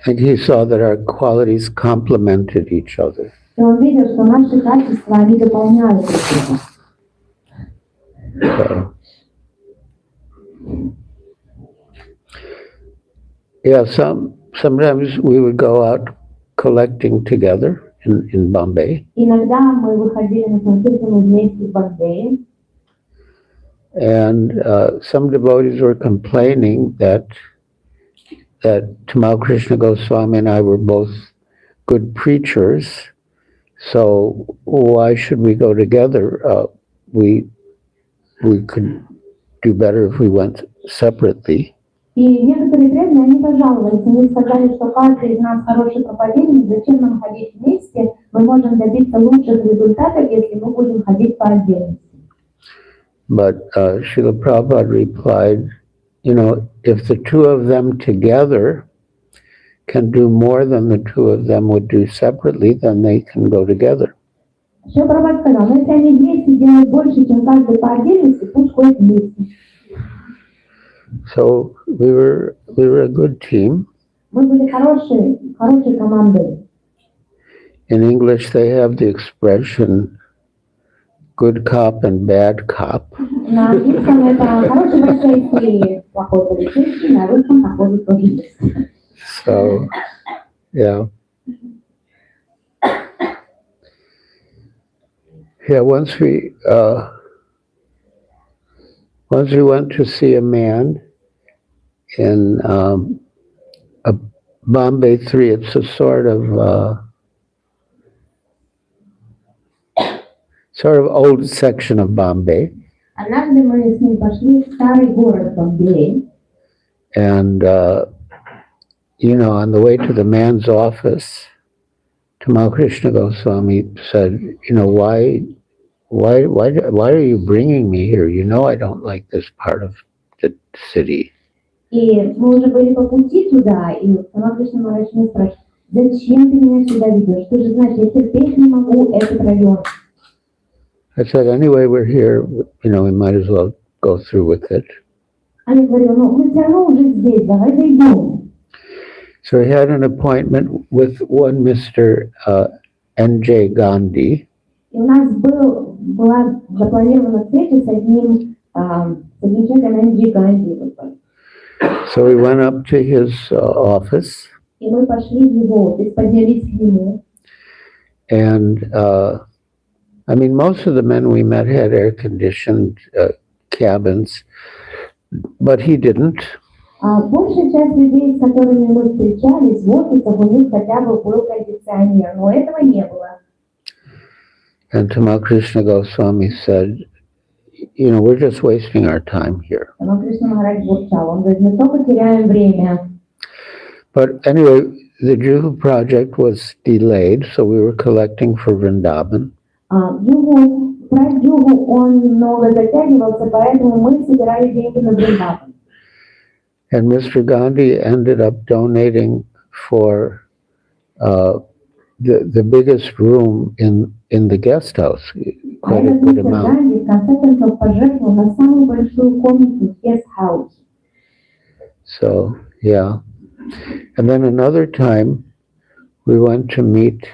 And he saw that our qualities complemented each other. И он видел, что наши качества, они дополняют друг друга. Yeah, sometimes we would go out collecting together in Bombay. Иногда мы выходили на концерты вместе в Бомбее. And some devotees were complaining that Tamal Krishna Goswami and I were both good preachers, so why should we go together? We could do better if we went separately. И некоторые преданные, они пожаловались, они сказали, что каждый из нас хороший проповедник, зачем нам ходить вместе, мы можем добиться лучших результатов, если мы будем ходить по отдельности. But Srila Prabhupada replied, if the two of them together can do more than the two of them would do separately, then they can go together. Шрила Прабхупада сказал, но если они вместе делают больше, чем каждый по отдельности, пусть ходят вместе. So we were a good team. Мы были хорошей командой. In English, they have the expression good cop and bad cop. На английском это хороший полицейский и плохой полицейский, на русском плохой полицейский. So, yeah. Yeah, once we went to see a man in a Bombay 3. It's a sort of old section of Bombay. Однажды мы с ним пошли в старый город Бомбей. And on the way to the man's office, Tamal Krishna Goswami said, why are you bringing me here? I don't like this part of the city. И мы уже были по пути туда, и Тамал Кришна Махарадж меня спрашивает, зачем ты меня сюда ведешь? Ты же знаешь, я терпеть не могу этот район. I said, anyway, we're here, we might as well go through with it. А я говорю, мы все равно уже здесь, давай зайдем. So he had an appointment with one Mr. N.J. Gandhi. И у нас была запланирована встреча с одним человеком N.J. Ганди. So we went up to his office. И мы пошли в его офис, поднялись к нему. And most of the men we met had air-conditioned cabins, but he didn't. Большая часть людей, с которыми мы встречались, в офисах у них хотя бы был кондиционер, но этого не было. And Tamal Krishna Goswami said, you know, we're just wasting our time here. Но Кришна Махарадж бурчал, он говорит, мы только теряем время. But anyway, the Juhu project was delayed, so we were collecting for Vrindavan. Проект Югу, он много затягивался, поэтому мы собирали деньги на Вриндаван. And Mr. Gandhi ended up donating for the biggest room in the guest house, quite a good amount. Ганди в конце концов пожертвовал на самую большую комнату в guest house. So, yeah. And then another time, we went to meet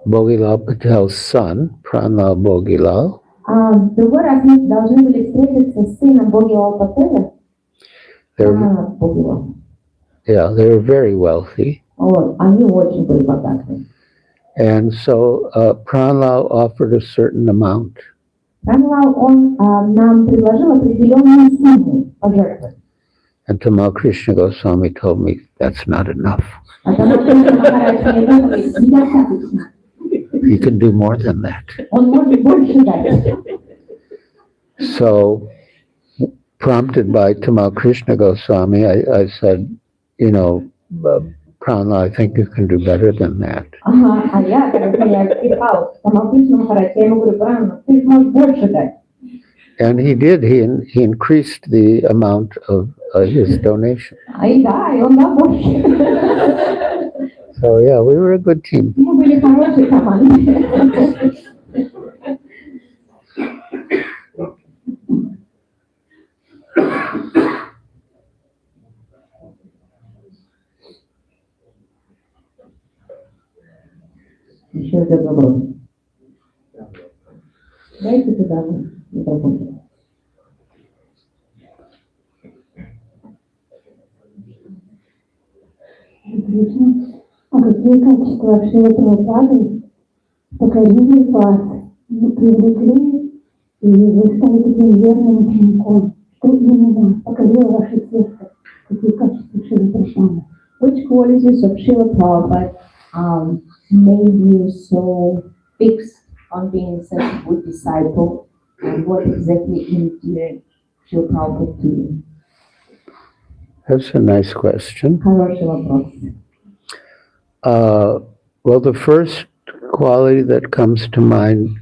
Bhogilal Patel's son, Pranlal Bhogilal. Другой раз мы должны были встретиться с сыном Бхогилала Пателя. Yeah, they were very wealthy. Они очень были богаты. And so Pranlal offered a certain amount. Pranlal, он нам предложил определенную сумму пожертвовать. And Tamal Krishna Goswami told me that's not enough. You can do more than that. So, prompted by Tamal Krishna Goswami, I said, you know, Pranlal, I think you can do better than that. And he did. He increased the amount of his donation. So yeah, we were a good team. Еще один вопрос. Дайте туда микрофон. А какие качества Шрилы Прабхупады покорили вас, привлекли, и вы стали таким верным учеником? Что именно покорило ваше сердце? Какие качества Шрилы Прабхупады? Which qualities of Srila Prabhupada made you so fixed on being such a good disciple, and what exactly endeared Srila Prabhupada to you? That's a nice question. Хороший вопрос. Well, the first quality that comes to mind,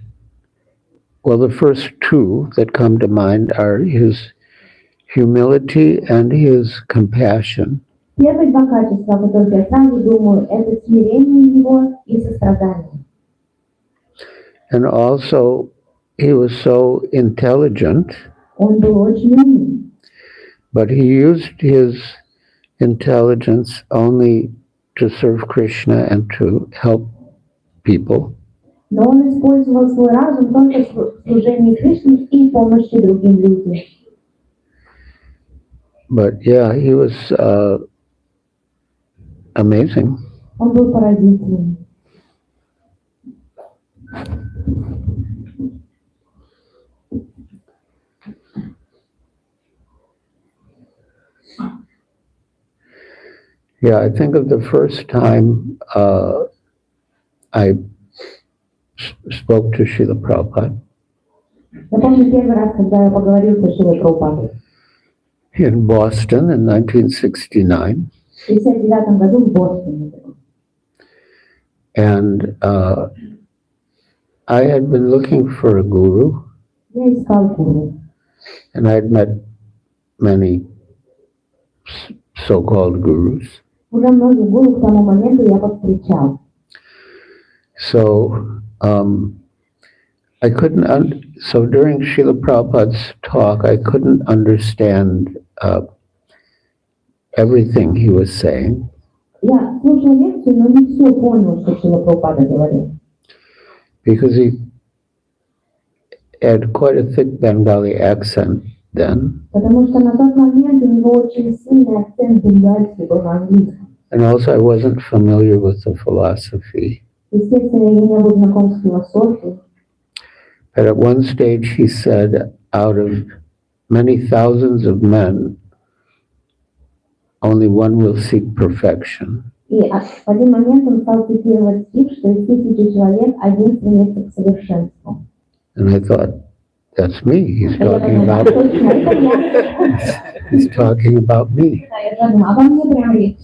well, the first two that come to mind are his humility and his compassion. Первые два качества, о которых я сразу думаю, это смирение его и сострадание. And also, he was so intelligent, Он был очень умный, but he used his intelligence only to serve Krishna and to help people. но он использовал свой разум только в служении Кришне и помощи другим людям. But yeah, he was amazing. Он был поразительным. Yeah, I think of the first time I spoke to Srila Prabhupada Я помню первый раз, когда я поговорил со Шрилой Прабхупадой. in Boston in 1969. В 1959 году в Бостоне. And I had been looking for a guru, Я искал гуру. and I had met many so-called gurus. Уже многие гуру к тому моменту я повстречал. So I couldn't, so during Srila Prabhupada's talk, I couldn't understand everything he was saying. Я слушал лекцию, но не все понял, что Шрила Прабхупада говорил. Because he had quite a thick Bengali accent then. Потому что на тот момент у него очень сильный акцент бенгальский был на английском. And also I wasn't familiar with the philosophy. Естественно, я не был знаком с философией. But at one stage he said, out of many thousands of men, only one will seek perfection. И в один момент он стал цитировать стих, что из 1000 человек один стремится к совершенству. And I thought, that's me. He's И я talking подумала, about, точно, это я. he's talking about me. Да, я подумала, обо мне прям речь.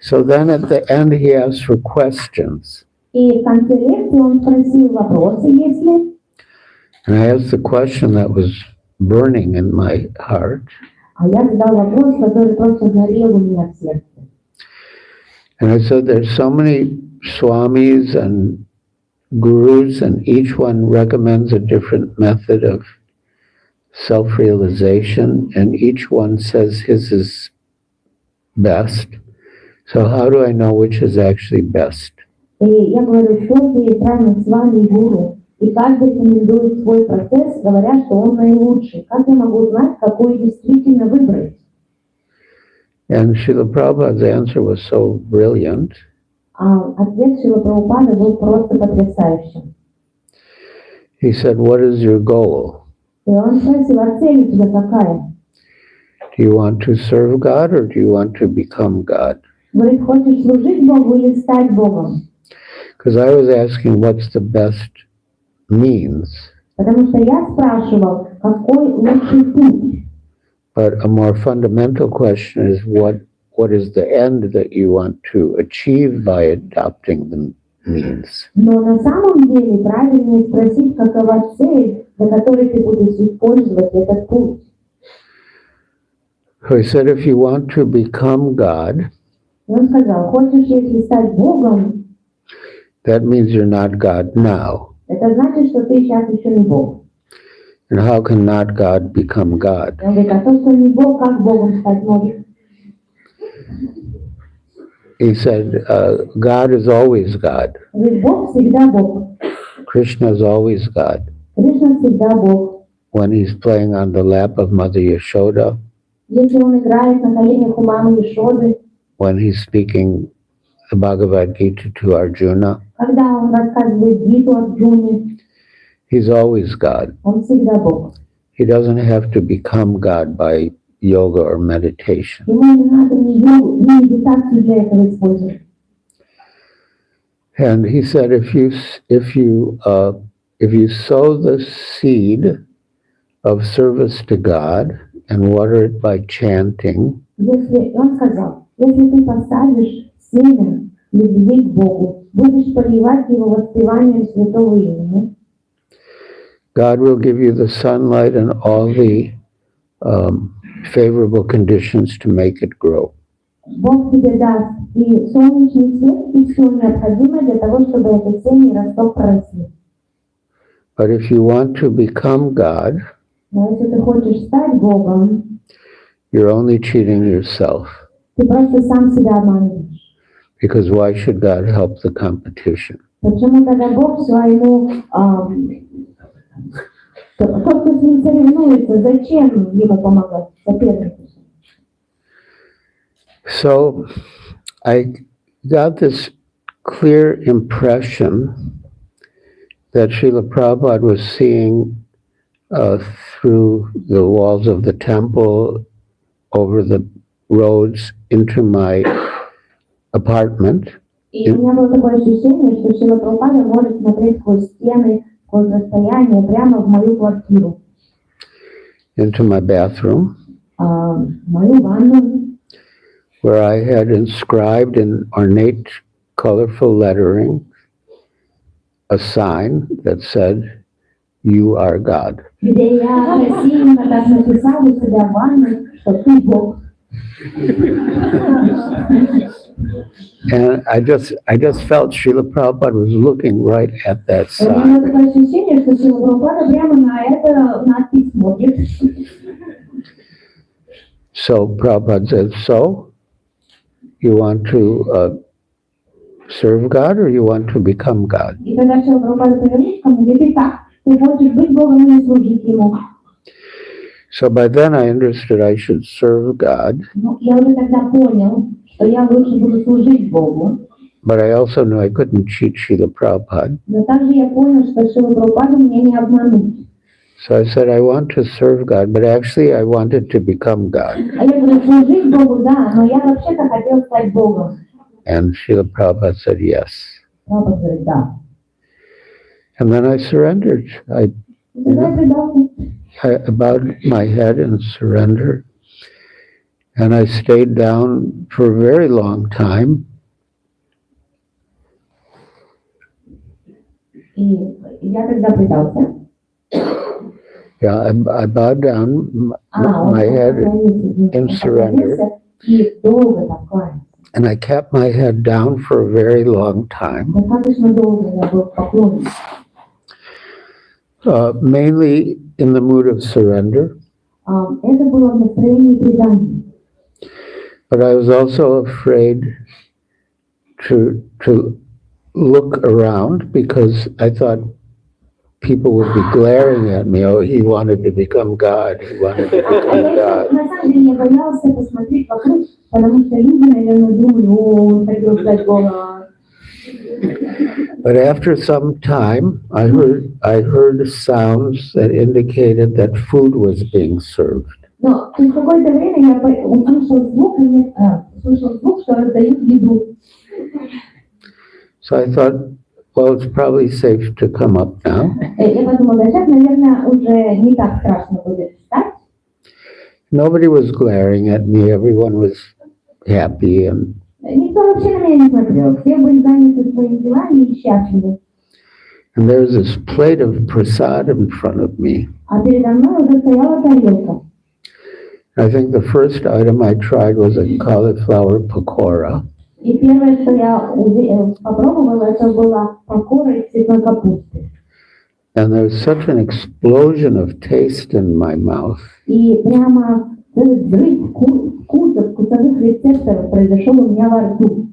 So then at the end he asked for questions. И в конце лекции он спросил вопросы, если... And I asked the question that was burning in my heart. А я задал вопрос, который просто горел у меня в сердце. And I said, there's so many swamis and gurus, and each one recommends a different method of self-realization, and each one says his is best. So how do I know which is actually best? И я говорю, что ты правильно с вами гуру, и каждый рекомендует свой процесс, говоря, что он наилучший. Как я могу знать, какой действительно выбрать? And Srila Prabhupada's answer was so brilliant. Ответ Шрила Прабхупады был просто потрясающим. He said, what is your goal? И он спросил, а цель у тебя какая? Do you want to serve God or do you want to become God? Говорит, хочешь служить Богу или стать Богом? Because I was asking what's the best means. Потому что я спрашивал, какой лучший путь? But a more fundamental question is what is the end that you want to achieve by adopting the means? Но на самом деле правильнее спросить, какова цель, для которой ты будешь использовать этот путь. So he said, if you want to become God, И он сказал, хочешь, если стать Богом, that means you're not God now. это значит, что ты сейчас еще не Бог. And how can not God become God? И он говорит, а то, что не Бог, как Богом стать может? He said, God is always God. Он говорит, Бог всегда Бог. Krishna is always God. Кришна всегда Бог. When he's playing on the lap of Mother Yashoda, Если он играет на коленях у мамы Ешоды, when he's speaking the Bhagavad Gita to Arjuna, когда он рассказывает Гиту Арджуне, he's always God. он всегда Бог. He doesn't have to become God by yoga or meditation. Ему не надо ни медитацию для этого использовать. And he said, if you sow the seed of service to God and water it by chanting, Если, он сказал, если ты посадишь семя любви к Богу, будешь поливать его воспеванием святого имени, God will give you the sunlight and all the favorable conditions to make it grow. Бог тебе даст и солнечный свет, и все необходимое для того, чтобы это семя и росток проросли. But if you want to become God, Но если ты хочешь стать Богом, you're only cheating yourself. ты просто сам себя обманываешь. Because why should God help the competition? Почему тогда Бог своему, тот, кто с ним соревнуется, зачем ему помогать, сопернику? So I got this clear impression that Srila Prabhupada was seeing through the walls of the temple, over the roads, into my apartment. И у меня было такое ощущение, что Шрила Прабхупада может смотреть сквозь стены, сквозь расстояние, прямо в мою квартиру, Into my bathroom, в мою ванную, where I had inscribed in ornate, colorful lettering a sign that said, "You are God." где я красивенько так написала у себя в ванной, что ты Бог. And I just felt Srila Prabhupada was looking right at that У меня sign. такое ощущение, что Шрила Прабхупада прямо на эту надпись смотрит. So Prabhupada said, so you want to serve God or you want to become God? И когда Шрила Прабхупада повернулся ко мне, говорит, так, ты хочешь быть Богом или служить Ему? So by then I understood I should serve God, Ну, я уже тогда понял, что я лучше буду служить Богу. but I also knew I couldn't cheat Srila Prabhupada. Но также я понял, что Шрилу Прабхупаду мне не обмануть. So I said, I want to serve God, but actually I wanted to become God. А я говорю, служить Богу, да, но я вообще-то хотел стать Богом. And Srila Prabhupada said, yes. Прабхупада говорит, да. And then I surrendered. I bowed my head and surrendered. And I stayed down for a very long time. Yeah, I bowed down my head in surrender. And I kept my head down for a very long time. Mainly in the mood of surrender. But I was also afraid to look around because I thought people would be glaring at me. Oh, he wanted to become God. He wanted to become God. But after some time, I heard sounds that indicated that food was being served. Но через какое-то время я услышал звук, что раздают еду. So I thought, well, it's probably safe to come up now. Я подумала, сейчас, наверное, уже не так страшно будет встать. Nobody was glaring at me. Everyone was happy and. Никто вообще на меня не смотрел. Все были заняты своими делами и счастливы. And there was this plate of prasad in front of me. А передо мной уже стояла тарелка. I think the first item I tried was a cauliflower pakora. И первое, что я попробовала, это была пакора из цветной капусты. And there was such an explosion of taste in my mouth. И прямо взрыв вкусовых рецепторов произошел у меня во рту.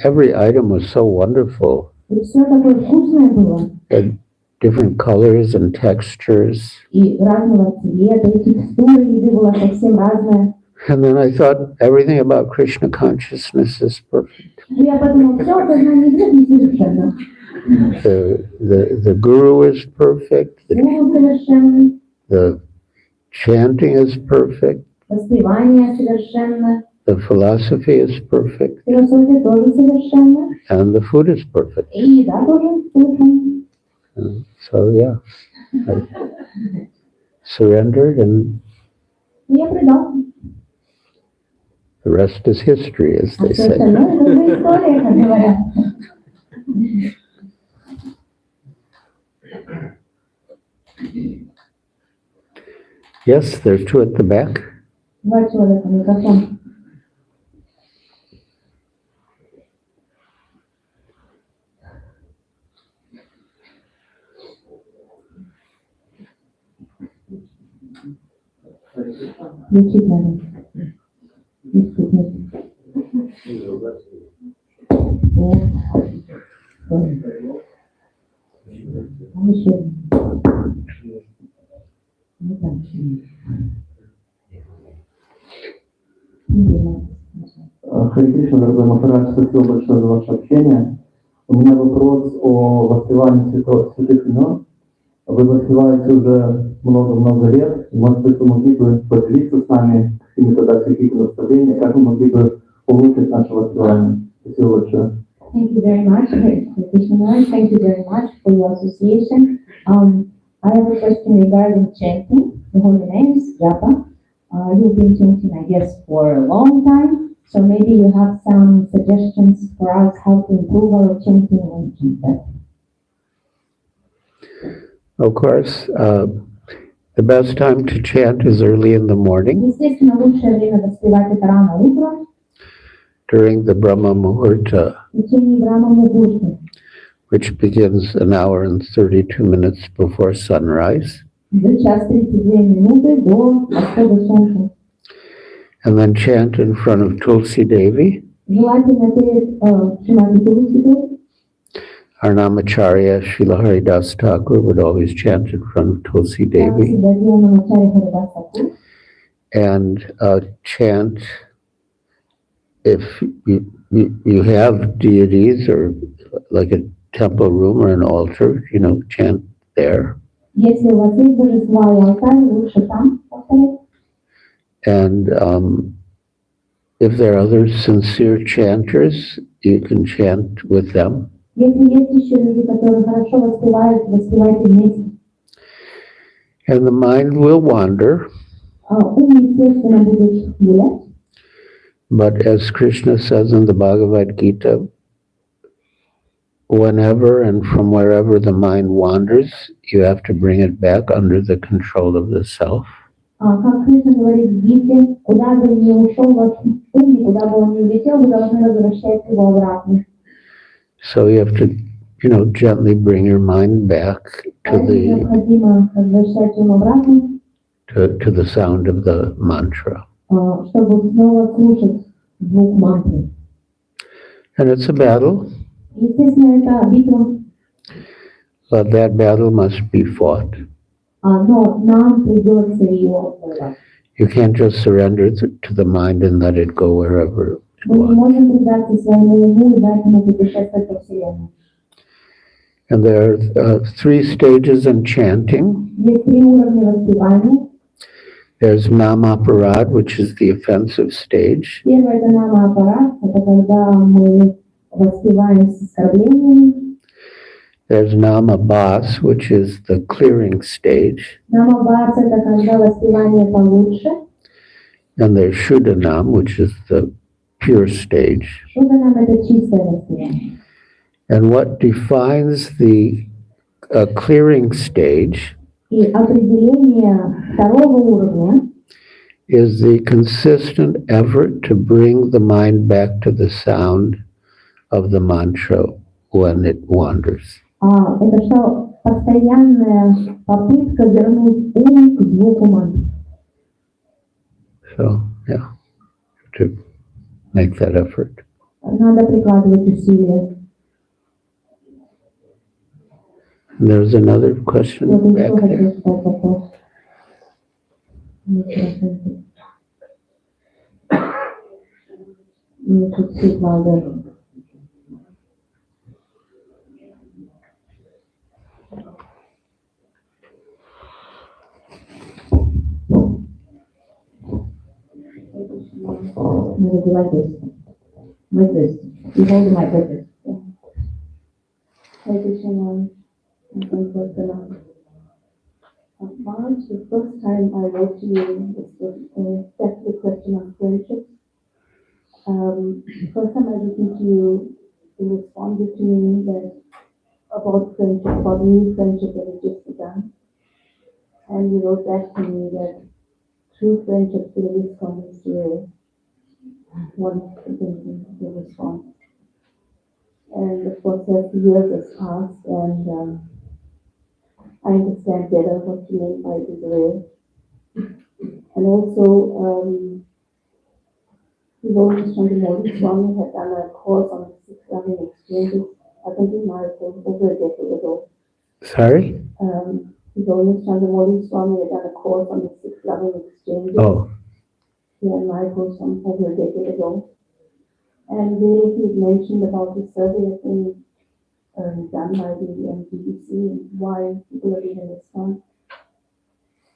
Every item was so wonderful. И все такое вкусное было. And different colors and textures. И разного цвета, и текстура еды была совсем разная. And then I thought everything about Krishna consciousness is perfect. Я подумала, все сознание Кришны совершенно. The guru is perfect. Гуру совершенный. The chanting is perfect. Воспевание совершенно. The philosophy is perfect. Философия тоже совершенна. And the food is perfect. И еда тоже совершенна. So yeah, I surrendered and Я предал. the rest is history, as they say. Остальное уже история, как говорят. Yes, there's two at the back. Два человека, микрофон. Включить надо. Харе Кришна, дорогой Махарадж, спасибо большое за ваше общение. У меня вопрос о воспевании святых имен. Вы воспеваете уже много-много лет. Может быть, вы могли бы поделиться с нами какими-то какие-то наставления, как мы могли бы улучшить наше воспевание? Спасибо большое. Thank you very much, Krishna. Thank you very much for your association. I have a question regarding chanting, the holy names, japa. You've been chanting, I guess, for a long time. So maybe you have some suggestions for us how to improve our chanting and kirtan. Of course, the best time to chant is early in the morning. Естественно, лучшее время воспевать это рано утром. During the Brahma Muhurta, В течение Брахма Мухурты, which begins an hour and 32 minutes before sunrise. за час 32 минуты до восхода солнца. And then chant in front of Tulsi Devi. Желательно перед Шримати Тулси, Our Namacharya, Srila Haridas Thakur, would always chant in front of Tulsi Devi. And chant, if you have deities or like a temple room or an altar, chant there. Если у вас есть божества и алтарь, лучше там повторять. And if there are other sincere chanters, you can chant with them. Если есть еще люди, которые хорошо воспевают, воспевайте вместе. And the mind will wander, Ум, естественно, будет гулять. but as Krishna says in the Bhagavad Gita, whenever and from wherever the mind wanders, you have to bring it back under the control of the self. Как Кришна говорит в Гите, куда бы ни ушел ваш ум, куда бы он ни улетел, вы должны возвращать его обратно. So you have to, gently bring your mind back to Необходимо возвращать ум обратно, to the sound of the mantra. Чтобы снова слушать звук мантры. And it's a battle, Естественно, это битва, but that battle must be fought. но нам придется ее отбивать. You can't just surrender to the mind and let it go wherever it Мы не wants. можем предаться своему уму и дать ему путешествовать по Вселенной. And there are 3 stages in chanting. Есть 3 уровня воспевания. There's namaparad, which is the offensive stage. Первый это намаапарат, это когда мы воспеваем с оскорблениями. There's namabhas, which is the clearing stage. Намабхас это когда воспевание получше. And there's shuddhanam, which is the pure stage. Шуданам это чистое воспевание. And what defines the clearing stage И определение второго уровня is the consistent effort to bring the mind back to the sound of the mantra when it wanders. это что постоянная попытка вернуть ум к звуку мантры. So, yeah, to make that effort. Надо прикладывать усилия. And there's another question Вот back еще there. хочу задать вопрос. Тут Светлана. Надо делать this. Like this. You hold the mic like this. Hi Krishna. March, the first time I wrote to you, that's the question on friendship. First time I listened to you, you responded to me that about friendship, about new friendship that had just begun. And you wrote back to me that true friendship really comes to one thing, your response. And of course, as the years have passed, and I understand better what you mean by desire. And also, Devotional Chanting Swami had done a course on 6 loving exchanges, I think in Mayapur over a decade ago. Sorry? Devotional Chanting Swami had done a course on the 6 loving exchanges. Oh, Here in Mayapur over a decade ago. And there he mentioned about the survey that's been done by the MTBC and why people are being respond.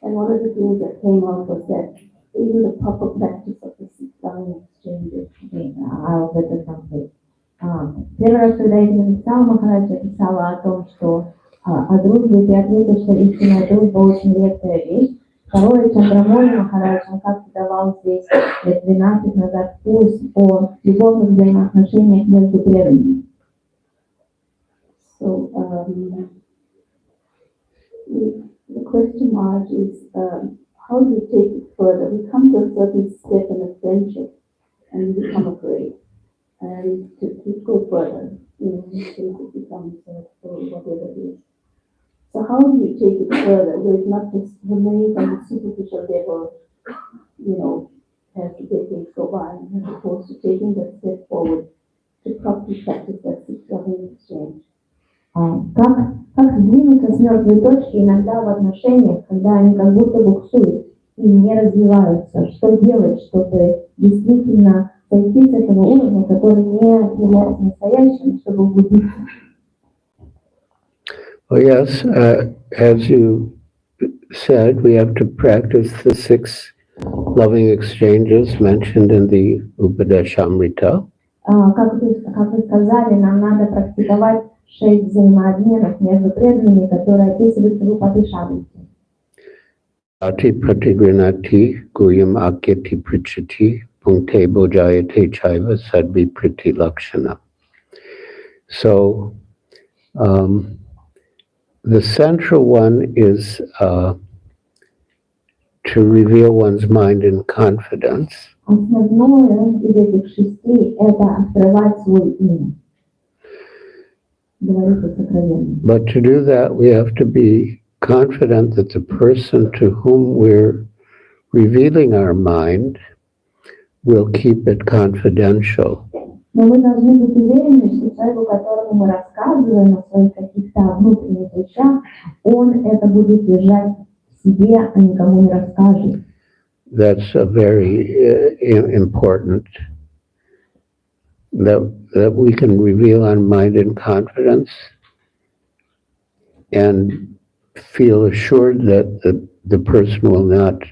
And one of the things that came out was that even the proper practice of the 6 loving exchanges. I'll put this something. Первый раз, когда я это написала, Махараджа писала о том, что о дружбе и ответы, что истинная дружба очень редкая вещь. Второе, Чандрамоли Махарадж, он как-то давал здесь лет 12 назад курс о любовных взаимоотношениях между преданными. So, the question mark is, how do you take it further? We come to a certain step in a friendship and we become afraid. And to go further, things become hurtful, whatever it is. So how do you take it further? Where it's not just remains on the superficial level, as the decades go by, as opposed to taking that step forward to properly practice that 6 loving exchange. Как сдвинуться с мертвой точки иногда в отношениях, когда они как будто буксуют и не развиваются? Что делать, чтобы действительно сойти с этого уровня, который не является настоящим, чтобы углубиться? Oh, yes, as you said, we have to practice the 6 loving exchanges mentioned in the Upadeshamrita. Как вы сказали, нам надо практиковать 6 взаимообменов между преданными, которые описываются в Упадешамрите. Ati pratigrinati guyam akyati prichati punkte bojayate chaiva sadvi priti lakshana. So the central one is to reveal one's mind in confidence. Основное из этих 6 – это открывать свой ум. Говорить о сокровенном. But to do that, we have to be confident that the person to whom we're revealing our mind will keep it confidential. Но мы должны быть уверены, что человеку, которому мы рассказываем о своих каких-то внутренних вещах, он это будет держать в себе, а никому не расскажет. That's a very important, that we can reveal our mind in confidence and feel assured that the person will not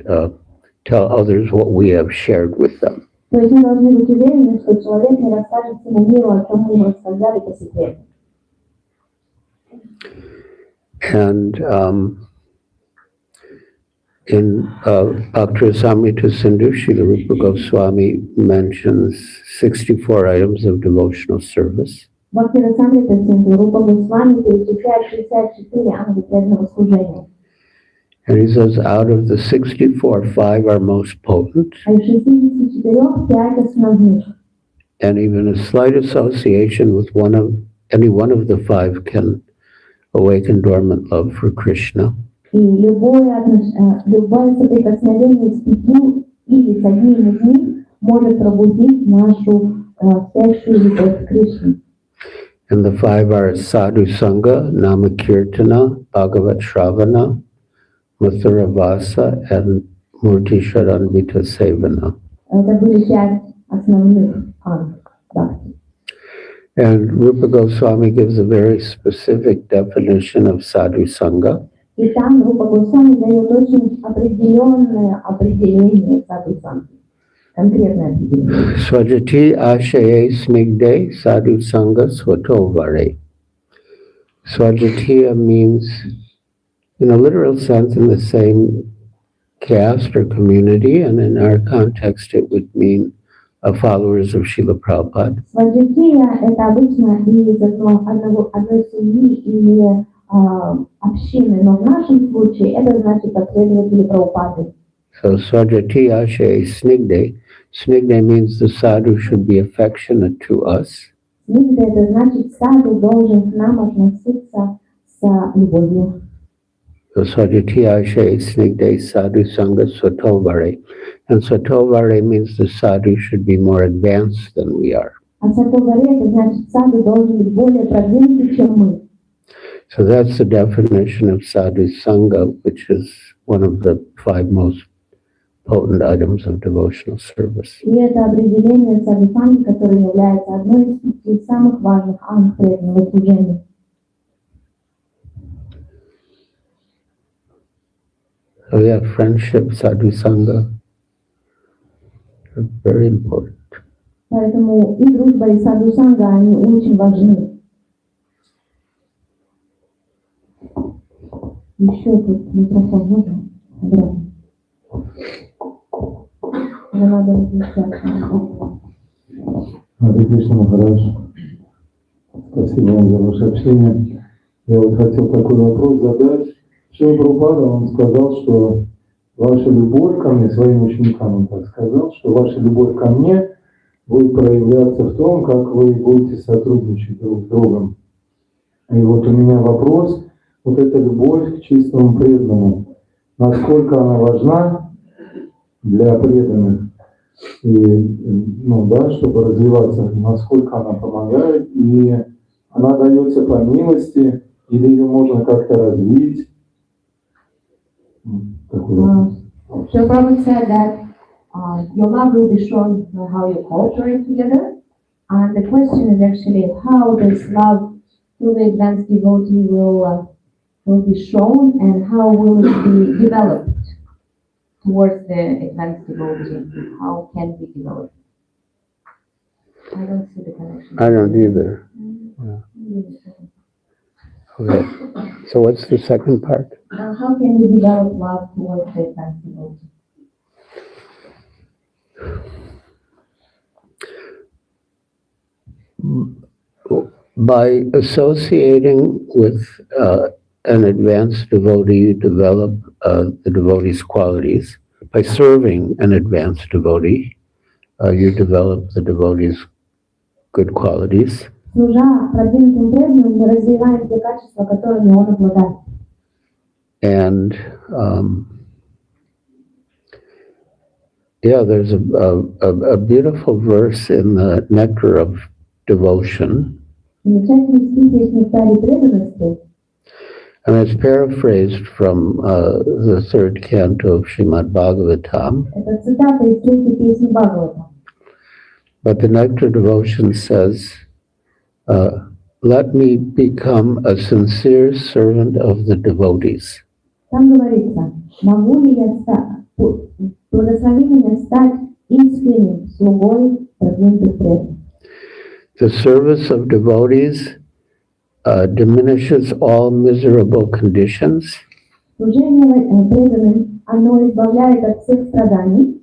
tell others what we have shared with them. То есть мы должны быть уверены, что человек не расскажет всему миру, о чем мы ему рассказали по секрету. And in Bhakti-rasamrita Sindhu, Srila Rupa Goswami mentions 64 items of devotional service. В Бхакти-расамрите Синду Рупа Госвами перечисляет 64 ангелы преданного служения. And he says, out of the 64, 5 are most potent. А из 64 5 основных. And even a slight association with any one of the 5 can awaken dormant love for Krishna. И любое соприкосновение с 5 или с одним из них может пробудить нашу спящую любовь к Кришне. And the 5 are Sadhu Sangha, Nama Kirtana, Bhagavat Shravana, Mathura Vasa, and Murti Sharanvita Sevana. Это были 5 основных ангелов. And Rupa Goswami gives a very specific definition of Sadhu Sangha. И там Рупа Госвами дает очень определенное определение садху-санги. Конкретное определение. Swajati ashaye smigde sadhu sangha swatovare. Swajatiya means, in a literal sense, in the same caste or community, and in our context it would mean followers of Srila Prabhupada. Сваджатия – это обычно из одной семьи или общины, но в нашем случае это значит последователи Прабхупады. So Swajati ashaye snigde. Snigde means the sadhu should be affectionate to us. Снигда – это значит саду должен к нам относиться с любовью. So Swajati ashaye snigde sadhu sangha swatovare. And swatovare means the sadhu should be more advanced than we are. А сатоваре – это значит саду должен быть более продвинутый, чем мы. So that's the definition of sadhu sangha, which is one of the 5 most potent items of devotional service. И это определение садху-санги, которое является одной из 5 самых важных ангелов преданного служения. So yeah, friendship, sadhu sangha are very important. Поэтому и дружба, и садху-санга, они очень важны. Еще тут микрофон можно? Да. Не надо выключать. Харе Кришна Махарадж, спасибо вам за ваше общение. Я вот хотел такой вопрос задать. Шрила Прабхупада, он сказал, что ваша любовь ко мне, своим ученикам он так сказал, что ваша любовь ко мне будет проявляться в том, как вы будете сотрудничать друг с другом. И вот у меня вопрос, вот эта любовь к чистому преданному, насколько она важна для преданных, и, чтобы развиваться, насколько она помогает, и она дается по милости, или ее можно как-то развить. So Prabhupada said that your love will be shown by how you cooperate together, and the question is actually how this love through the advanced devotee will will be shown and how will it be developed towards the advanced devotee? How can we develop? I don't see the connection. I don't either. Yeah. Okay. So what's the second part? How can we develop love towards the advanced devotee? By associating with an advanced devotee, you develop the devotee's qualities. By serving an advanced devotee, you develop the devotee's good qualities. Служа продвинутым преданным, мы развиваем те качества, которыми он обладает. And yeah, there's a beautiful verse in the Nectar of Devotion. Замечательный стих есть в нектаре преданности. And it's paraphrased from the third canto of Srimad Bhagavatam. Это цитата из третьей песни Бхагавата. But the Nectar Devotion says, let me become a sincere servant of the devotees. Там говорится, могу ли я благослови меня стать искренним слугой продвинутых преданных. The service of devotees diminishes all miserable conditions. Служение преданным, оно избавляет от всех страданий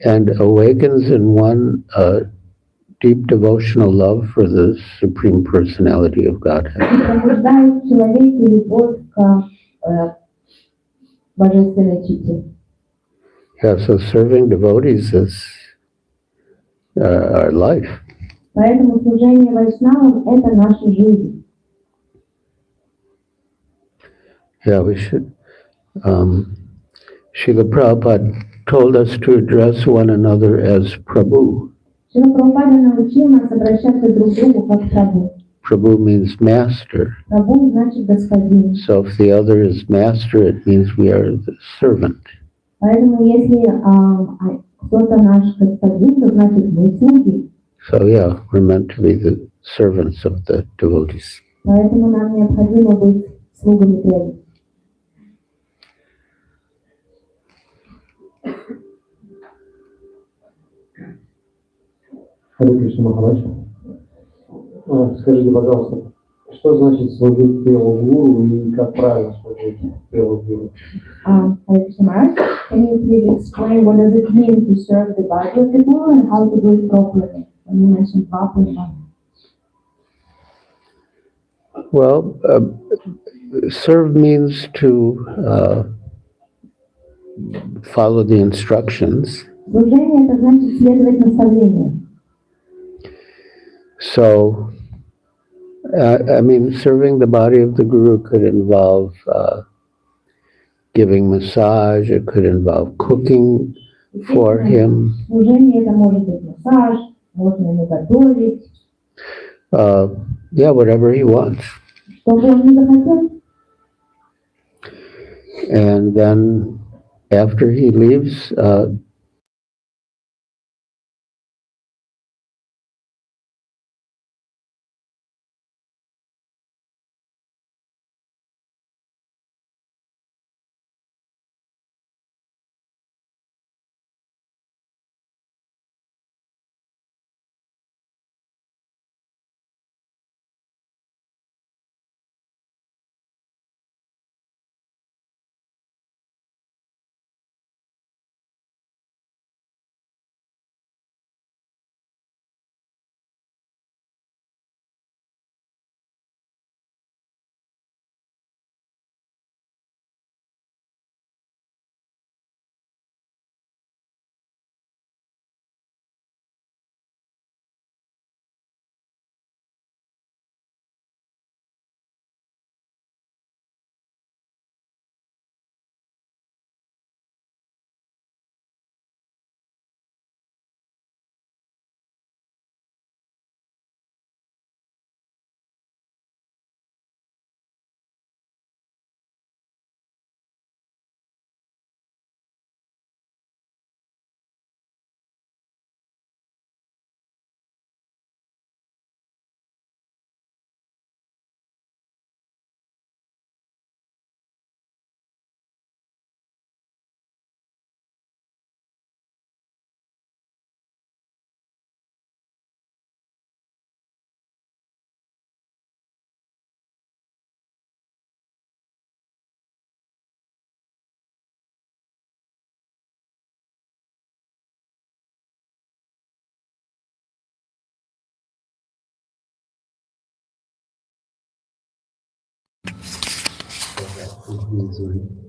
And awakens in one deep devotional love for the Supreme Personality of Godhead. и пробуждает в человеке любовь к божественной чите. Yeah, so serving devotees is our life. Поэтому служение вайшнавам – это наша жизнь. Yeah, we should. Srila Prabhupada told us to address one another as Prabhu. Шрила Прабхупада научил нас обращаться друг к другу как Прабху. Prabhu means master. Прабху значит господин. So if the other is master, it means we are the servant. Поэтому если кто-то наш господин, то значит мы слуги. So yeah, we're meant to be the servants of the devotees. Поэтому нам необходимо быть слугами преданных. Харе Кришна Махарадж. Скажите, пожалуйста, что значит служить телу гуру и как правильно служить телу гуру? Hare Krishna Maharaj, can you please explain what does it mean to serve the body of the Guru and how to do it properly? When you mentioned Bhakti and Bhakti. Well, serve means to follow the instructions. Служение – это значит следовать наставлениям. So, I mean, serving the body of the Guru could involve giving massage, it could involve cooking for him. Служение – это может быть массаж, можно ему готовить. Yeah, whatever he wants. Что бы он ни захотел. And then after he leaves,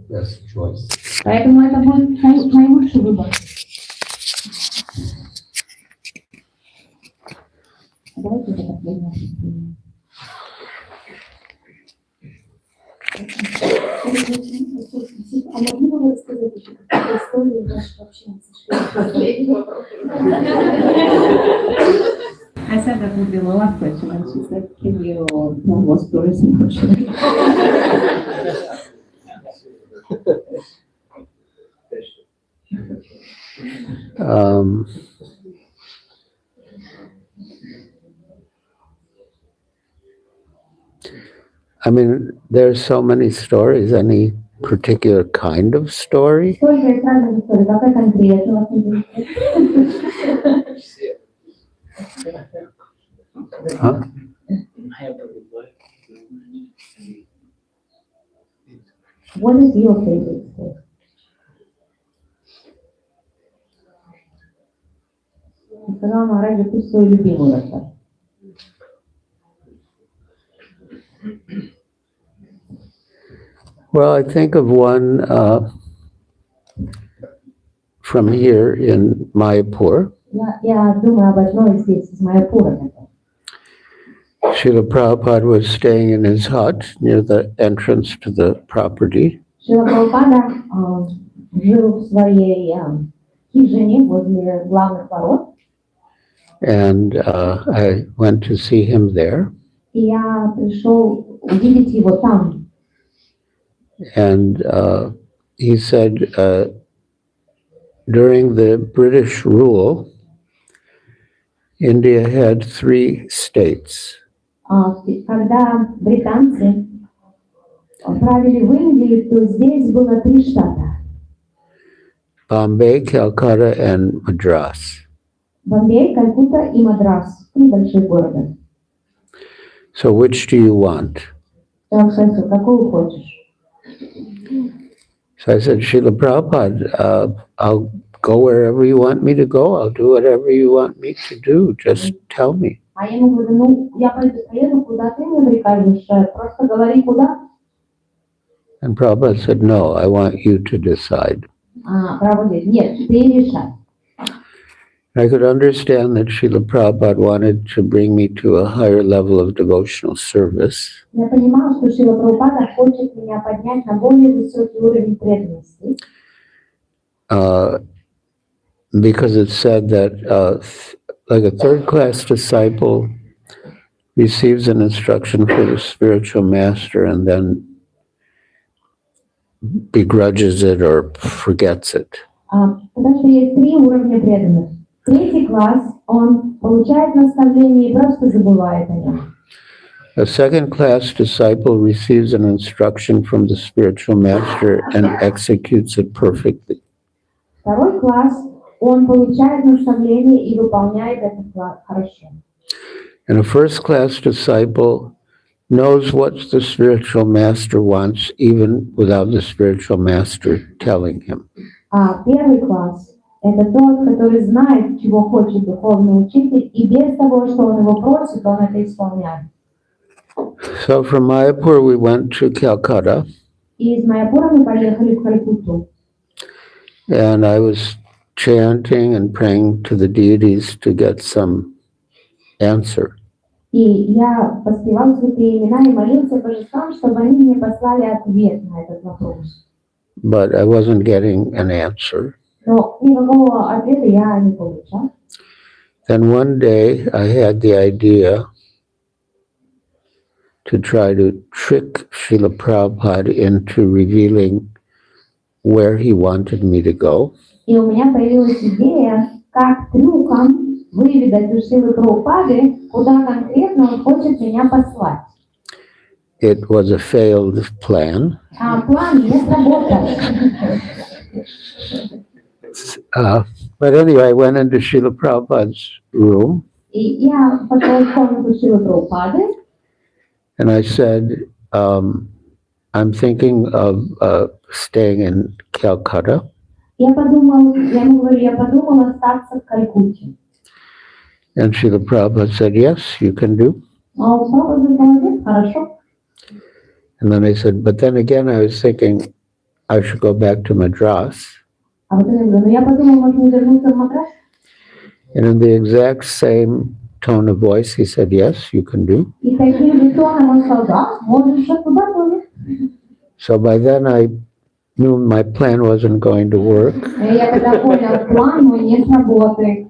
Best choice. Поэтому это будет наилучший выбор. Давайте это последнее впечатление. А могли бы вы рассказать еще какую-то историю вашего общения со Шри? I said that would be the last question, and she said, can you tell more stories about Shri? I mean, there's so many stories. Any particular kind of story? Сколько есть разных историй, какая конкретно вас интересует? Huh? What is your favorite story? Сказала Махараджа, пусть свою любимую расскажет. Well, I think of one from here in Mayapur. Я думаю об одной здесь, из Майяпура. Srila Prabhupada was staying in his hut near the entrance to the property. Шрила Прабхупада жил в своей хижине возле главных ворот. And I went to see him there. И я пришел увидеть его там. And he said during the British rule, India had 3 states. Когда британцы правили в Индии, то здесь было 3 штата. Bombay, Calcutta, and Madras. Бомбей, Калькутта и Мадрас. 3 больших города. So which do you want? Я спросил, какую хочешь? So I said, Srila Prabhupada, I'll go wherever you want me to go. I'll do whatever you want me to do. Just tell me. А я ему говорю, ну, я поеду, куда ты мне прикажешь, просто говори, куда. And Prabhupada said, no, I want you to decide. Прабхупада говорит, нет, ты решай. I could understand that Srila Prabhupada wanted to bring me to a higher level of devotional service. Я понимал, что Шрила Прабхупада хочет меня поднять на более высокий уровень преданности. Because it said that like a third-class disciple receives an instruction for the spiritual master and then begrudges it or forgets it. Потому что есть 3 уровня преданности. 3-й класс, он получает наставление и просто забывает о нем. A second-class disciple receives an instruction from the spiritual master and executes it perfectly. 2-й класс, он получает наставление и выполняет это хорошо. And a first-class disciple knows what the spiritual master wants even without the spiritual master telling him. А 1-й класс – это тот, который знает, чего хочет духовный учитель, и без того, что он его просит, он это исполняет. So from Mayapur we went to Calcutta. И из Майяпура мы поехали в Калькутту. And I was chanting and praying to the deities to get some answer. И я воспевал святые имена и молился божествам, чтобы они мне послали ответ на этот вопрос. But I wasn't getting an answer. Но никакого ответа я не получал. Then one day I had the idea to try to trick Srila Prabhupada into revealing where he wanted me to go. И у меня появилась идея, как трюком выведать у Шрилы Прабхупады, куда конкретно он хочет меня послать. It was a failed plan. План не сработал. But anyway, I went into Srila Prabhupada's room. И я пошла в комнату Шрилы Прабхупады. And I said, I'm thinking of staying in Calcutta. Я ему говорю, я подумала остаться в Калькутте. And Srila Prabhupada said, yes, you can do. А он сказал, молодец, хорошо. And then I said, but then again, I was thinking I should go back to Madras. А потом я говорю, ну я подумал, можно вернуться в Мадрас. And in the exact same tone of voice, he said, yes, you can do. И таким же тоном он сказал, да, можешь сейчас туда тоже. So by then I knew my plan wasn't going to work, И я тогда понял, план мой не сработает.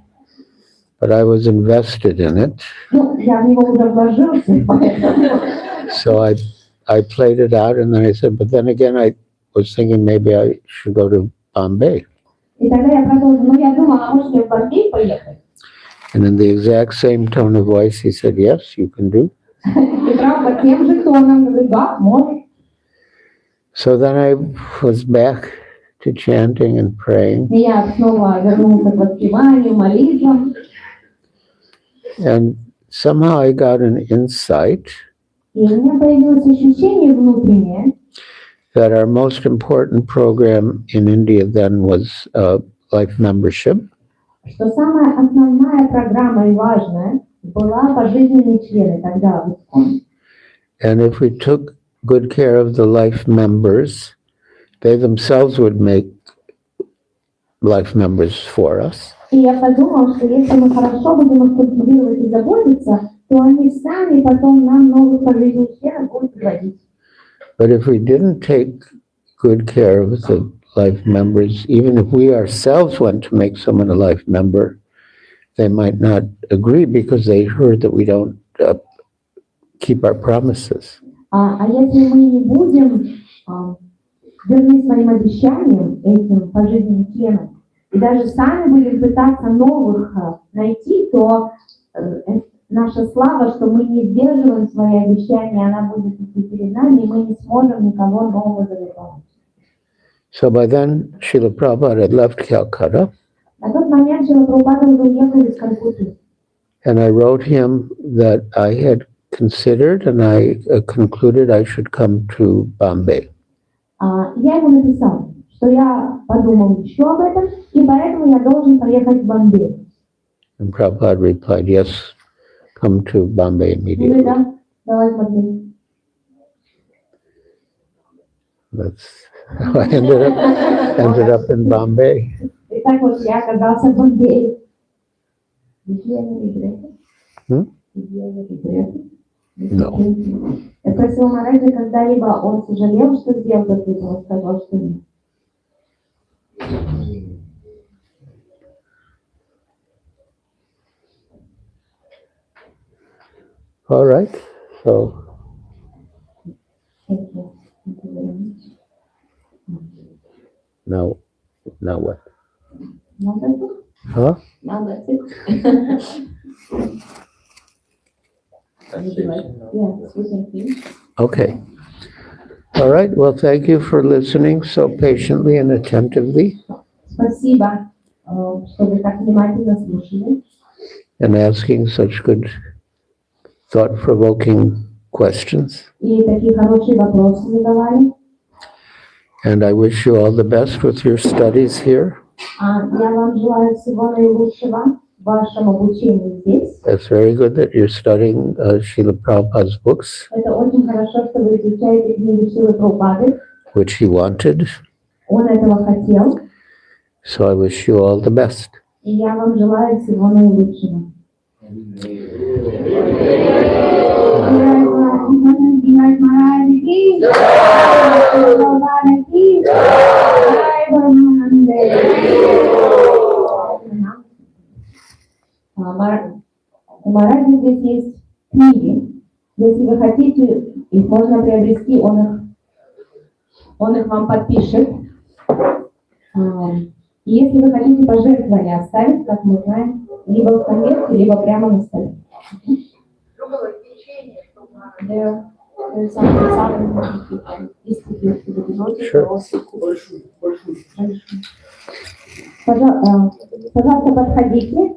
but I was invested in it. Ну, я в него уже вложился, поэтому. So I played it out, and then I said, but then again, I was thinking maybe I should go to Bombay. И тогда я продолжил, ну я думала, а может мне в Бомбей поехать? And in the exact same tone of voice, he said, yes, you can do. И правда, тем же тоном, говорю, да, можешь. So then I was back to chanting and praying. И я снова вернулся к воспеванию, молитвам. And somehow I got an insight И у меня появилось ощущение внутреннее, that our most important program in India then was life membership. что самая основная программа и важная была пожизненные члены тогда в ИСККОН. And if we took good care of the life members, they themselves would make life members for us. И я подумал, что если мы хорошо будем их культивировать и заботиться, то они сами потом нам новых пожизненных членов будут родить. But if we didn't take good care of the life members, even if we ourselves want to make someone a life member, they might not agree because they heard that we don't keep our promises. А если мы не будем верны своим обещаниям этим пожизненным членам, и даже сами будем пытаться новых найти, то наша слава, что мы не сдерживаем свои обещания, она будет идти перед нами, и мы не сможем никого нового завоевать. So by then, Srila Prabhupada had left Calcutta, На тот момент Шрила Прабхупада уже уехал из Калькутты. and I wrote him that I had considered and I concluded I should come to Bombay. Я ему написал, что я подумал еще об этом, и поэтому я должен поехать в Бомбей. And Prabhupada replied, yes, come to Bombay immediately. Да, давай в Бомбей. That's how I ended up in Bombay. И так вот я оказался в Бомбее. No. Я спросила Мараджа, когда-либо он сожалел, что сделал этот выбор, он сказал, что нет. All right, so Thank you. Thank you very much. now what? Now that's it. Huh? Now that's it. Yes, we can finish. Okay. All right, well, thank you for listening so patiently and attentively Спасибо, что вы так внимательно слушали and asking such good, thought-provoking questions. и такие хорошие вопросы задавали. And I wish you all the best with your studies here. Я вам желаю всего наилучшего в вашем обучении здесь. It's very good that you're studying Srila Prabhupada's books, Это очень хорошо, что вы изучаете книги Шрилы Прабхупады. which he wanted. Он этого хотел, So I wish you all the best. и я вам желаю всего наилучшего. У Мараджи здесь есть книги. Если вы хотите, их можно приобрести, он их вам подпишет. Если вы хотите пожертвования оставить, как мы знаем, либо в конверте, либо прямо на столе. Пожалуйста, подходите.